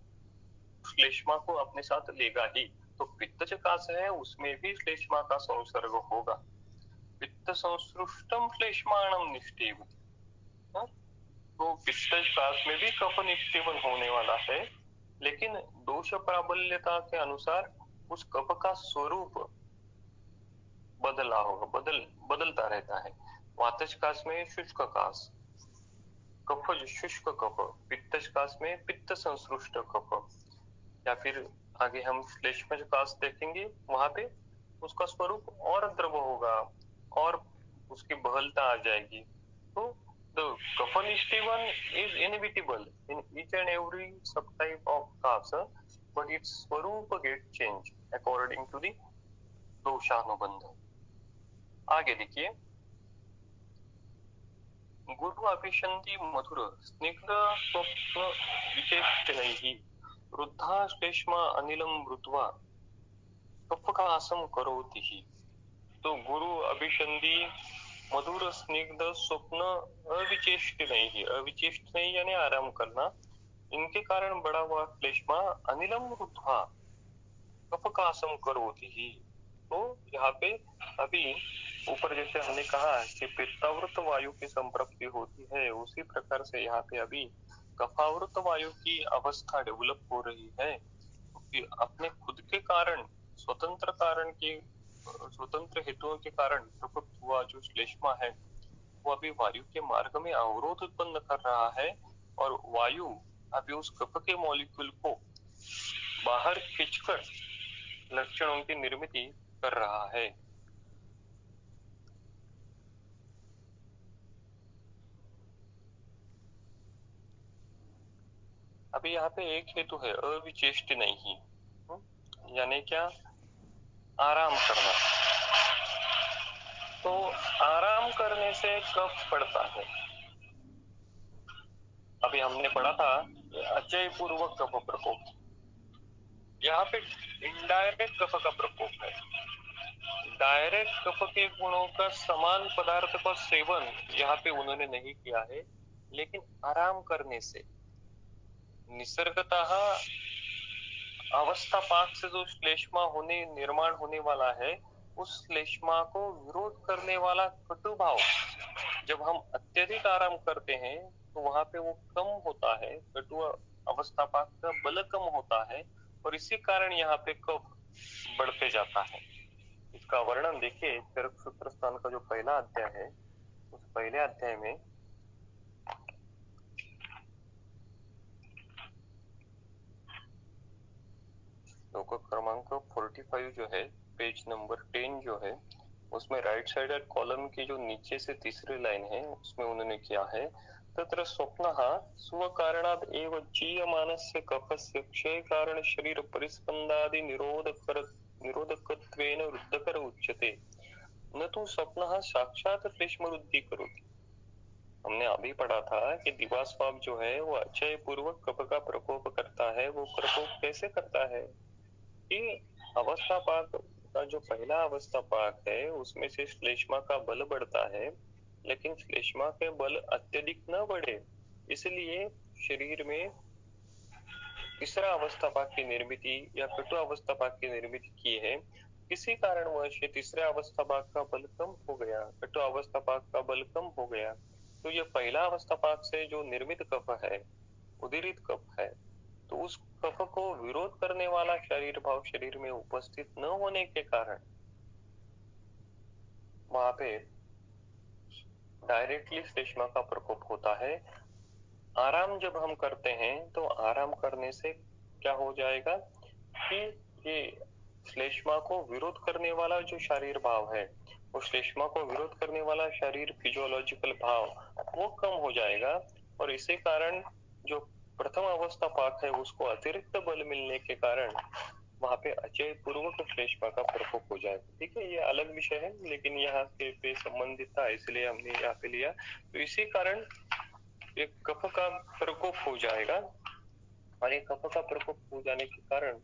श्लेष्मा को अपने साथ लेगा ही। तो पित्तज कास है उसमें भी श्लेष्मा का संसर्ग होगा। पित्त संसृष्टम श्लेष्माणम निष्ठीव, तो पित्तज कास में भी कफ निष्ठीवन होने वाला है, लेकिन दोष प्राबल्यता के अनुसार उस कफ का स्वरूप बदला होगा, बदलता रहता है। वातज कास में शुष्क कास, कफज शुष्क कफ, पित्तज कास में पित्त संसृष्ट कफ, या फिर आगे हम श्लेष्मज कास देखेंगे वहां पे उसका स्वरूप और द्रव होगा और उसकी बहलता आ जाएगी। तो the Kaphan is inevitable in each and every subtype of kasa, but its swarupa get changed according to the दोषानुबंध। आगे देखिए, गुरु अभिशंति मधुर स्निग्ध स्वप्न विचेष्टनैः वृद्धा श्लेष्मा अनिलम मृत्वा कफकासम करोति ही। तो गुरु अभिशंति मधुर स्निग्ध स्वप्न अविचेष्ट नहीं, अविचेष्ट नहीं यानी आराम करना, इनके कारण बड़ा हुआ श्लेष्मा अनिलम रुद्धा कफकासम करोति ही। तो यहाँ पे अभी ऊपर जैसे हमने कहा कि पित्तावृत वायु की संपृक्ति होती है, उसी प्रकार से यहाँ पे अभी कफावृत वायु की अवस्था डेवलप हो रही है, क्योंकि अपने खुद के कारण, स्वतंत्र कारण के, स्वतंत्र हेतुओं के कारण प्रकट हुआ जो श्लेष्मा है वो अभी वायु के मार्ग में अवरोध उत्पन्न कर रहा है और वायु अभी उस कफ के मॉलिक्यूल को बाहर खींचकर लक्षणों की निर्मित कर रहा है। अभी यहाँ पे एक हेतु है अविचेष्ट नहीं, यानी क्या, आराम करना। तो आराम करने से कफ पड़ता है, अभी हमने पढ़ा था अचय पूर्वक कफ प्रकोप, यहाँ पे इनडायरेक्ट कफ का प्रकोप है। डायरेक्ट कफ के गुणों का समान पदार्थ का सेवन यहाँ पे उन्होंने नहीं किया है, लेकिन आराम करने से निसर्गतः अवस्थापाक से जो श्लेष्मा होने निर्माण होने वाला है, उस श्लेष्मा को विरोध करने वाला कटुभाव जब हम अत्यधिक आराम करते हैं तो वहां पे वो कम होता है, कटु अवस्थापाक का बल कम होता है, और इसी कारण यहाँ पे कफ बढ़ते जाता है। इसका वर्णन देखिए चरक सूत्र स्थान का जो पहला अध्याय है, उस पहले अध्याय में श्लोक क्रमांक 45 जो है, पेज नंबर 10 जो है, उसमें राइट साइड कॉलम की जो नीचे से तीसरी लाइन है, उसमें उन्होंने किया है तत्र स्वप्नः स्वकारणात् एव जीयमानस्य कफस्य क्षय कारण शरीर परिस्पंदादि निरोधकत्वेन रुद्धकर उच्यते, न तो स्वप्नः साक्षात क्लेशम वृद्धि करोति। हमने अभी पढ़ा था कि दिवास्वाप जो है वो अचय पूर्वक कफ का प्रकोप करता है। वो प्रकोप कैसे करता है कि अवस्थापाक का जो पहला अवस्थापाक है उसमें से श्लेष्मा का बल बढ़ता है, लेकिन श्लेष्मा के बल अत्यधिक न बढ़े, इसलिए शरीर में तीसरा अवस्थापाक की निर्मित या कटु अवस्थापाक की निर्मित की है। किसी कारणवश तीसरे अवस्थापाक का बल कम हो गया, कटु अवस्थापाक का बल कम हो गया, तो ये पहला अवस्थापाक से जो निर्मित कफ है, उदीरित कफ है, तो उस कफ को विरोध करने वाला शरीर भाव शरीर में उपस्थित न होने के कारण वहां पे डायरेक्टली श्लेष्मा का प्रकोप होता है। आराम जब हम करते हैं तो आराम करने से क्या हो जाएगा कि ये श्लेष्मा को विरोध करने वाला जो शरीर भाव है, वो श्लेष्मा को विरोध करने वाला शरीर फिजियोलॉजिकल भाव वो कम हो जाएगा, और इसी कारण जो प्रथम अवस्था पाक है उसको अतिरिक्त बल मिलने के कारण वहां पे अचय पूर्वक श्लेष्मा का प्रकोप हो जाएगा। ठीक है, ये अलग विषय है, लेकिन यहाँ पे संबंधित था इसलिए हमने यहाँ पे लिया। तो इसी कारण एक कफ का प्रकोप हो जाएगा, और एक कफ का प्रकोप हो जाने के कारण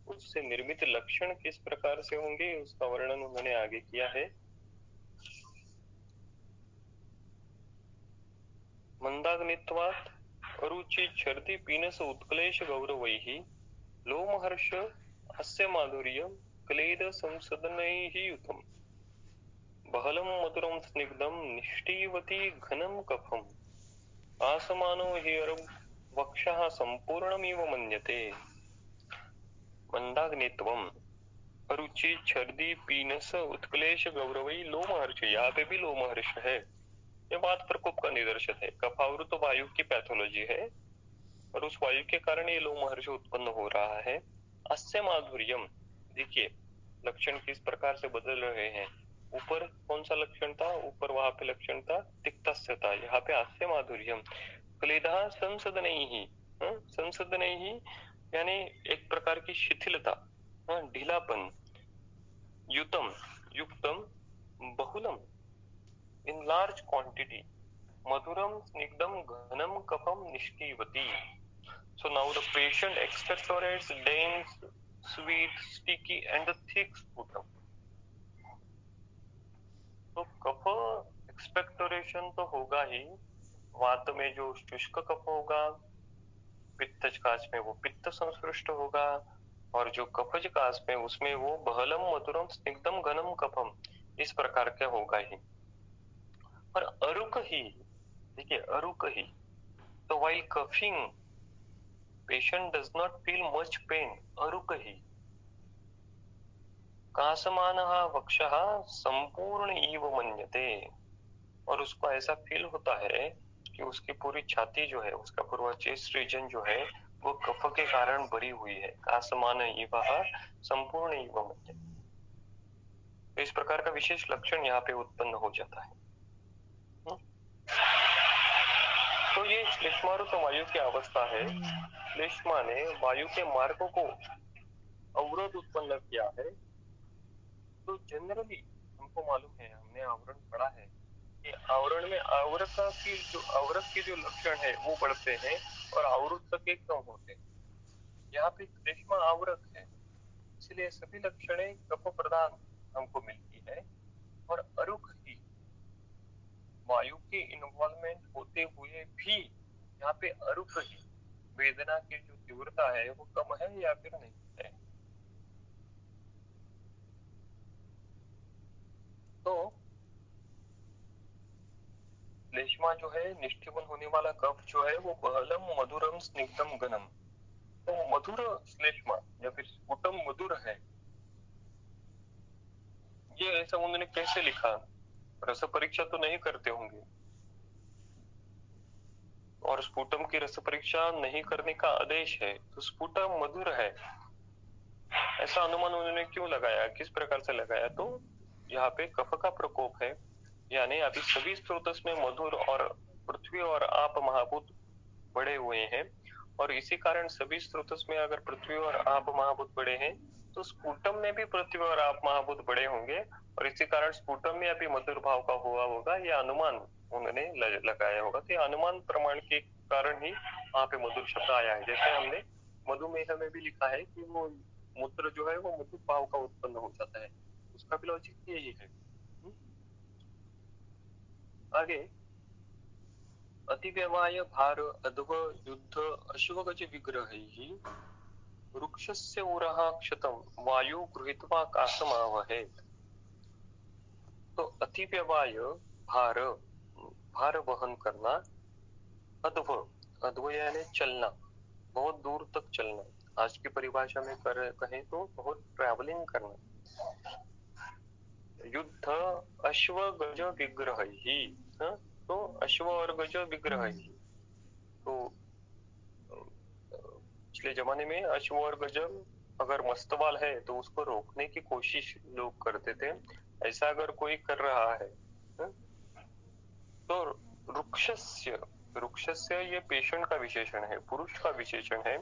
उससे निर्मित लक्षण किस प्रकार से होंगे उसका वर्णन उन्होंने आगे किया है। मंदाग्नित्वात् अरुचि छर्दि पीनस उत्क्लेश गौरवैः लोमहर्ष हास्य माधुर्यं क्लेद संसदनैः युतम् बहलं मधुरं स्निग्धं निष्ठीवति घनं कफम् आसमानो हि वक्षः संपूर्णमिव मन्यते। मंदाग्नित्वम अरुचि छर्दी पीनस उत्क्लेश गौरवई लोमहर्ष, यहाँ पे भी लोमहर्ष है, ये बात प्रकोप का निदर्शन है। कफावृत वायु की पैथोलॉजी है और उस वायु के कारण ये लोमहर्ष उत्पन्न हो रहा है। अस्य माधुर्यम, देखिए लक्षण किस प्रकार से बदल रहे हैं। ऊपर कौन सा लक्षण था, ऊपर वहां पे लक्षण था तिक्तस्य था, यहाँ पे अस्य माधुर्यम क्लेदा संसद नहीं ही, संसद नहीं ही यानी एक प्रकार की शिथिलता, ढीलापन, युतम युक्तम बहुलम in large quantity Madhuram स्निग्धम घनम कफम निष्ठीवती। So now the patient expectorates dense, sweet, sticky and the thick sputum. तो कफ एक्सपेक्टोरेशन तो होगा ही, वात में जो शुष्क कफ होगा, पित्तज काश में वो पित्त संस्पृष्ट होगा, और जो कफज काश में उसमें वो बहलम मधुरम स्निग्धम घनम कफम इस प्रकार के होगा ही। पर अरुक ही, देखिए अरुक ही, तो while coughing patient does not feel much pain, अरुक ही कासमानः वक्षः संपूर्ण इव मन्यते, और उसको ऐसा फील होता है कि उसकी पूरी छाती जो है, उसका पूरा चेस्ट रीजन जो है वो कफ के कारण भरी हुई है। कासमान इव संपूर्ण इव मन्यते, तो इस प्रकार का विशेष लक्षण यहाँ पे उत्पन्न हो जाता है। तो ये श्लेष्मारुत वायु की अवस्था है। श्लेष्मा ने वायु के मार्गों को अवरोध उत्पन्न किया है। तो जनरली हमको मालूम है, हमने आवरण पढ़ा है कि आवरण में आवरक के जो लक्षण है वो बढ़ते हैं और आवृत्त के कम होते हैं। यहाँ पे श्लेष्मा आवरक है, इसलिए सभी लक्षणें कफ प्रधान हमको मिलती है। और अरुक ही वायु के इन्वॉल्वमेंट होते हुए भी यहाँ पे अरुक ही वेदना की जो तीव्रता है वो कम है या फिर नहीं है। तो श्लेष्मा जो है निष्ठीवन होने वाला कफ जो है वो बहलम मधुरम स्निग्धम घनम। तो मधुर श्लेष्मा या फिर स्फुटम मधुर है, ये ऐसा उन्होंने कैसे लिखा? रस परीक्षा तो नहीं करते होंगे, और स्फुटम की रस परीक्षा नहीं करने का आदेश है, तो स्फुटम मधुर है, ऐसा अनुमान उन्होंने क्यों लगाया, किस प्रकार से लगाया? तो यहाँ पे कफ का प्रकोप है, यानी अभी सभी स्रोतस में मधुर और पृथ्वी और आप महाभूत बढ़े हुए हैं, और इसी कारण सभी स्रोतस में अगर पृथ्वी और आप महाभूत बढ़े हैं तो स्फुटम में भी पृथ्वी और आप महाभूत बढ़े होंगे, और इसी कारण स्फुटम में अभी मधुर भाव का हुआ होगा, यह अनुमान उन्होंने लगाया होगा। तो अनुमान प्रमाण के कारण ही वहां पे मधुर शब्द आया है। जैसे हमने मधुमेह में भी लिखा है कि वो मूत्र जो है वो मधुर भाव का उत्पन्न हो जाता है, उसका भी लॉजिक यही है। आगे अतिव्यवाय भार अध्व युद्ध अश्वगज विग्रहैः वृक्षस्य उरः क्षतम वायु गृहीत्वा कासमावहेत्। तो अतिव्यवाय भार, भार वहन करना, अध्व, अध्व यानी चलना, बहुत दूर तक चलना, आज की परिभाषा में कहें तो बहुत ट्रैवलिंग करना। युद्ध अश्व गज विग्रह ही, तो अश्व और गज विग्रह ही, तो पिछले जमाने में अश्व और गज अगर मस्तवाल है तो उसको रोकने की कोशिश लोग करते थे, ऐसा अगर कोई कर रहा है तो वृक्षस्य, वृक्षस्य ये पेशेंट का विशेषण है, पुरुष का विशेषण है।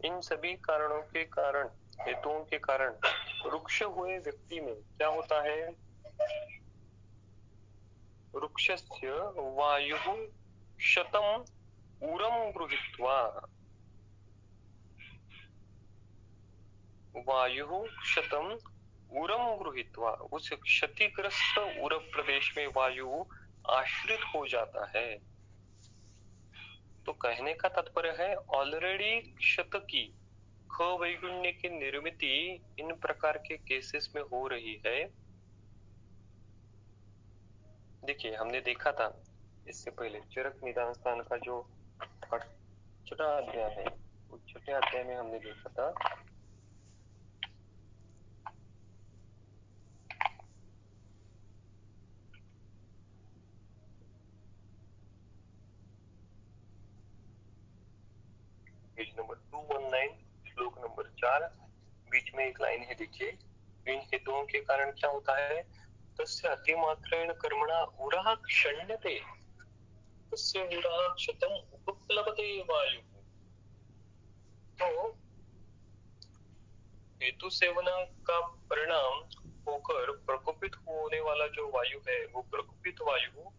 इन सभी कारणों के कारण, हेतुओं के कारण वृक्ष हुए व्यक्ति में क्या होता है? वृक्षस्य वायुः शतम उरम गृहीत्वा, वायुः शतम उरम गृहीत्वा, उस क्षतिग्रस्त उर प्रदेश में वायु आश्रित हो जाता है। तो कहने का तात्पर्य है ऑलरेडी क्षत की ख वैगुण्य की निर्मिति इन प्रकार के केसेस में हो रही है। देखिए हमने देखा था इससे पहले चरक निदान स्थान का जो छठा अध्याय है, उस छठे अध्याय में हमने देखा था पेज नंबर 219 श्लोक नंबर 4, बीच में एक लाइन है, देखिए इन हेतुओं के कारण क्या होता है? तस्य अतिमात्रेण कर्मणा उरः क्षण्यते तस्य उरः क्षतम उपप्लवते वायु। तो हेतु सेवना का परिणाम होकर प्रकोपित होने वाला जो वायु है वो प्रकोपित वायु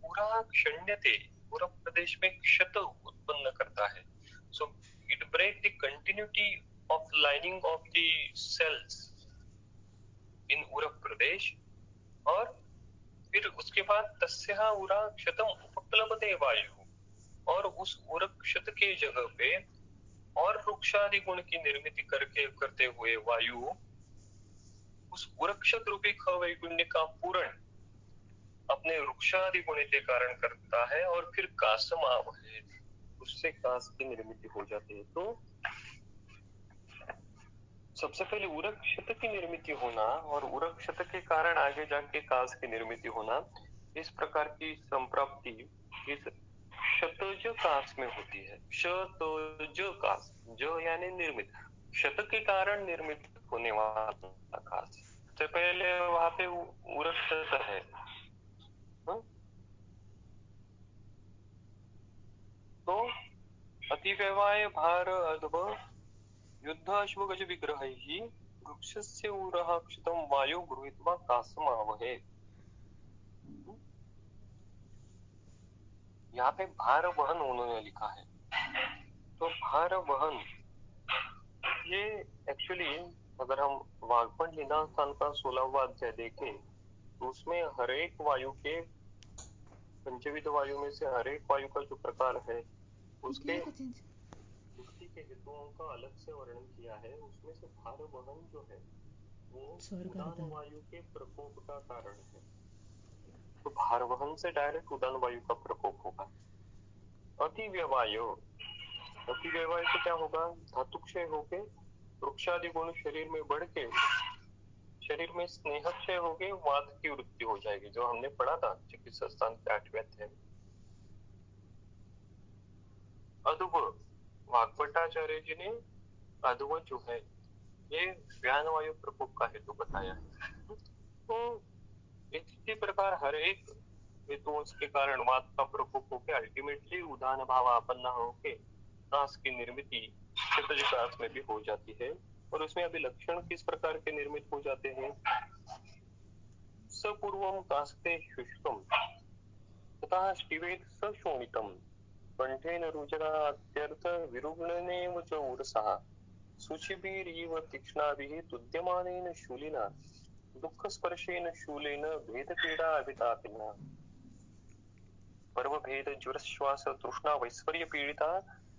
पूरा क्षण्यते, पूरा प्रदेश में क्षत उत्पन्न करता है। So it break the continuity of lining of the cells in उरक प्रदेश, और फिर उसके बाद तस्या उरा क्षतम उपप्लवते वायु, और उस उरक क्षत के जगह पे और वृक्षादि गुण की निर्मित करते हुए वायु उस उरक्षत रूपी ख वैगुण्य का पूर्ण अपने वृक्षादि गुण के कारण करता है, और फिर कासम आवहे, उससे कास की निर्मित हो जाती है। तो सबसे पहले उरक्षत की निर्मित होना और उरक्षत के कारण आगे जाके कास की निर्मित होना, इस प्रकार की संप्राप्ति इस शतज कास में होती है। शतज कास, जो यानी निर्मित, शत के कारण निर्मित होने वाला कास, सबसे पहले वहां पे उरक्षत है। तो अतिव्यवाय भार अध्व युद्ध अश्वगज विग्रहैः वृक्षस्य उरः क्षितं वायु गृहीत्वा कासमावहे। यहाँ पे भार वहन उन्होंने लिखा है। तो भार वहन ये एक्चुअली अगर हम वाग्भट निदान स्थान का 16वां अध्याय देखें तो उसमें हर एक वायु के पंचविध वायु में से हर एक वायु का जो प्रकार है उसके मुक्ति के हेतुओं का अलग से वर्णन किया है। उसमें से भार वहन जो है वो उदान वायु के प्रकोप का कारण है। तो भार वहन से डायरेक्ट उदान वायु का प्रकोप होगा। अति व्यवायो, अति व्यवाय से क्या होगा, धातुक्षय होके वृक्षादि गुण शरीर में बढ़ के शरीर में स्नेह क्षय हो गए, वात की वृत्ति हो जाएगी, जो हमने पढ़ा था चिकित्सा स्थान के 8वें अध्याय में। अधुव, वाग्भट्टाचार्य जी ने अधुव जो है ये व्यान वायु प्रकोप का हेतु बताया है। तो इसी प्रकार हर एक हेतुओं के कारण वात का प्रकोप होकर अल्टीमेटली उदान भाव आपन्न होके कास की निर्मिति क्षितिज कास में भी हो जाती है। और उसमें अभी लक्षण किस प्रकार के निर्मित हो जाते हैं। सपूर्वम कास्ते शुष्कम तथा स्टिवेत सशोणितम कंठेन रुजनात्यर्थ विरुग्णनेव च उरसः शुचिभिरिव तीक्ष्णाभिः तुद्यमानेन शूलिना दुःखस्पर्शेन शूलेन भेदपीडा अभितापिना पर्वभेद ज्वरश्वास तृष्णा वैश्वर्य पीड़िता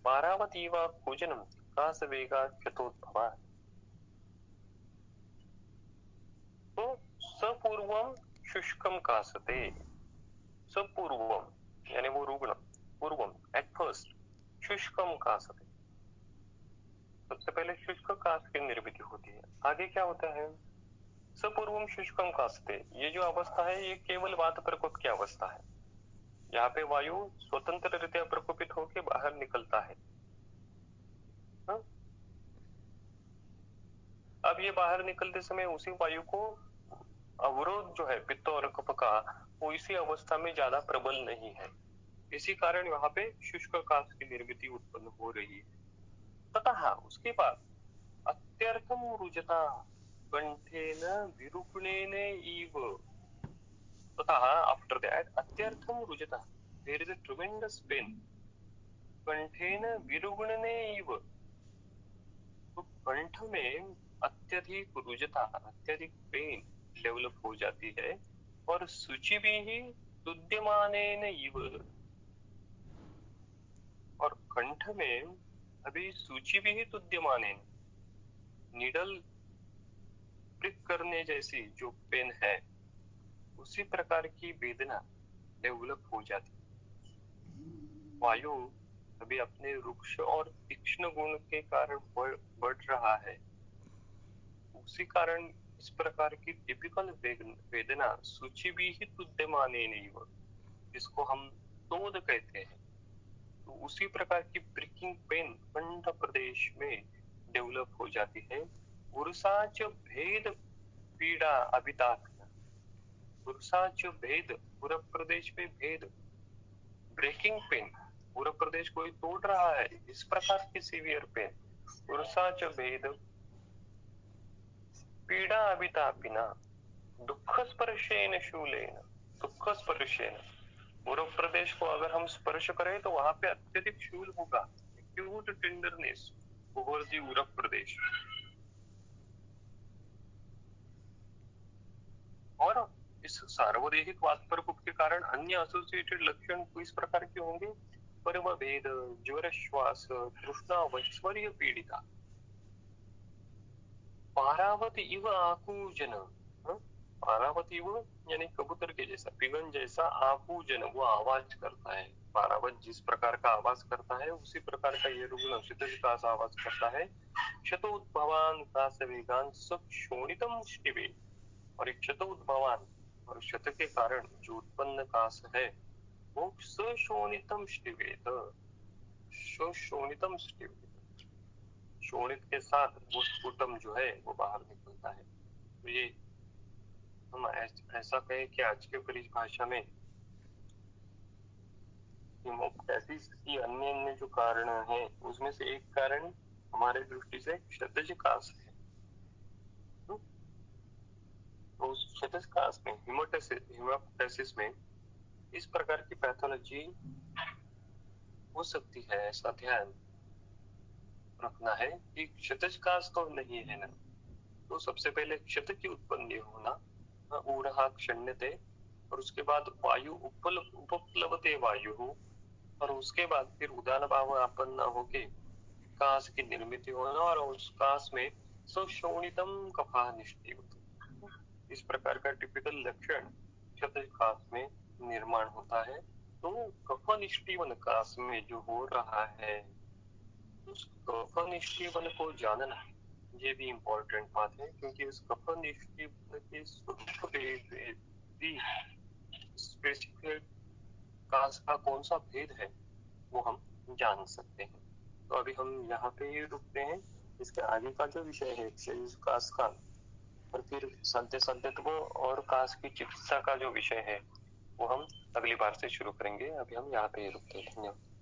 पारावतीव पूजनम कास वेगा क्षतोद्भवा। तो सपूर्वम शुष्कम कासते, सपूर्वम यानी वो रुग्ण, पूर्वम एट फर्स्ट, शुष्कम कासते सबसे पहले शुष्क कास की निर्मित होती है। आगे क्या होता है, सपूर्वम शुष्कम कासते, ये जो अवस्था है ये केवल वात प्रकोप की अवस्था है। यहाँ पे वायु स्वतंत्र रीत्या प्रकोपित होकर बाहर निकलता है। हा? अब ये बाहर निकलते समय उसी वायु को अवरोध जो है पित्त और कफ का वो इसी अवस्था में ज्यादा प्रबल नहीं है, इसी कारण यहाँ पे शुष्क कास की निर्मिति उत्पन्न हो रही है। तथा उसके बाद अत्यर्थम रुजता कंठेन विरूपणेन इव, तथा आफ्टर दैट अत्यर्थम रुजता, there is a tremendous pain, कंठेन विरूपणेन इव, तो कंठ में अत्यधिक रुजता, अत्यधिक पेन डेवलप हो जाती है। और सूची भी ही तुद्यमानेन इव, और कंठ में अभी सूची भी ही तुद्यमानेन, निडल प्रिक करने जैसी जो पेन है उसी प्रकार की वेदना डेवलप हो जाती है। वायु अभी अपने रुक्ष और तीक्ष्ण गुण के कारण बढ़ रहा है, उसी कारण इस प्रकार की टिपिकल वेदना सूची भी ही तुद्यमाने नहीं हो, जिसको हम तोद कहते हैं, तो उसी प्रकार की प्रिकिंग पेन कंठ प्रदेश में डेवलप हो जाती है। उर्साच भेद पीड़ा अभिताप, उर्साच भेद पूर्व प्रदेश में भेद, ब्रेकिंग पेन, पूर्व प्रदेश कोई तोड़ रहा है, इस प्रकार की सीवियर पेन, उर्साच भेद पीड़ा अभितापिना दुख स्पर्शेन शूलेन, दुख स्पर्शेन, पूर्व प्रदेश को अगर हम स्पर्श करें तो वहां पे अत्यधिक शूल होगा, एक्यूट टेंडरनेस ओवर द उरक प्रदेश। और इस सार्वदेहिक वात प्रकोप के कारण अन्य एसोसिएटेड लक्षण इस प्रकार के होंगे, पर्व भेद, ज्वर श्वास, तृष्णा वैश्वर्य पीड़िता, पारावत इव आकूजन, पारावत इव यानी कबूतर के जैसा, पिगन जैसा, आकूजन वो आवाज करता है, पारावत जिस प्रकार का आवाज करता है उसी प्रकार का ये रुग्ण क्षितिज का आवाज करता है। क्षतोद्भवान कास वेगान सब शोणितम शिवे, और एक क्षतोद्भवान और क्षत के कारण जो उत्पन्न कास है वो सशोणितम शिवेत, सशोणितम शिवेत, शोणित के साथ वो स्फुटम जो है वो बाहर निकलता है। तो ये हम ऐसा कहें कि आज के परिभाषा में हिमोप्टासिस की अन्य अन्य जो कारण है उसमें से एक कारण हमारे दृष्टि से क्षतज कास है। तो उस क्षतज कास में हिमोप्टासिस में इस प्रकार की पैथोलॉजी हो सकती है, ऐसा ध्यान रखना है कि क्षतज कास तो नहीं है ना। तो सबसे पहले क्षत की उत्पत्ति होना, ऊरहा क्षण्यते, और उसके बाद वायु उपप्लवते वायु, और उसके बाद फिर उदान भाव आपन्न होके कास की निर्मित होना, और उस कास में सुशोणितम कफा निष्ठीवत। इस प्रकार का टिपिकल लक्षण क्षतज कास में निर्माण होता है। तो कफ निष्ठीवन कास में जो हो रहा है, उस कफ निष्ठीवन को जानना, ये भी इम्पोर्टेंट बात है, क्योंकि उस कफ निष्ठीवन के स्वरूप भी स्पेसिफिक कास का कौन सा भेद है वो हम जान सकते हैं। तो अभी हम यहाँ पे ही रुकते हैं। इसके आगे का जो विषय है क्षयज कास का, और फिर संत्य संत्यत्व और कास की चिकित्सा का जो विषय है वो हम अगली बार से शुरू करेंगे। अभी हम यहाँ पे ही रुकते हैं। धन्यवाद।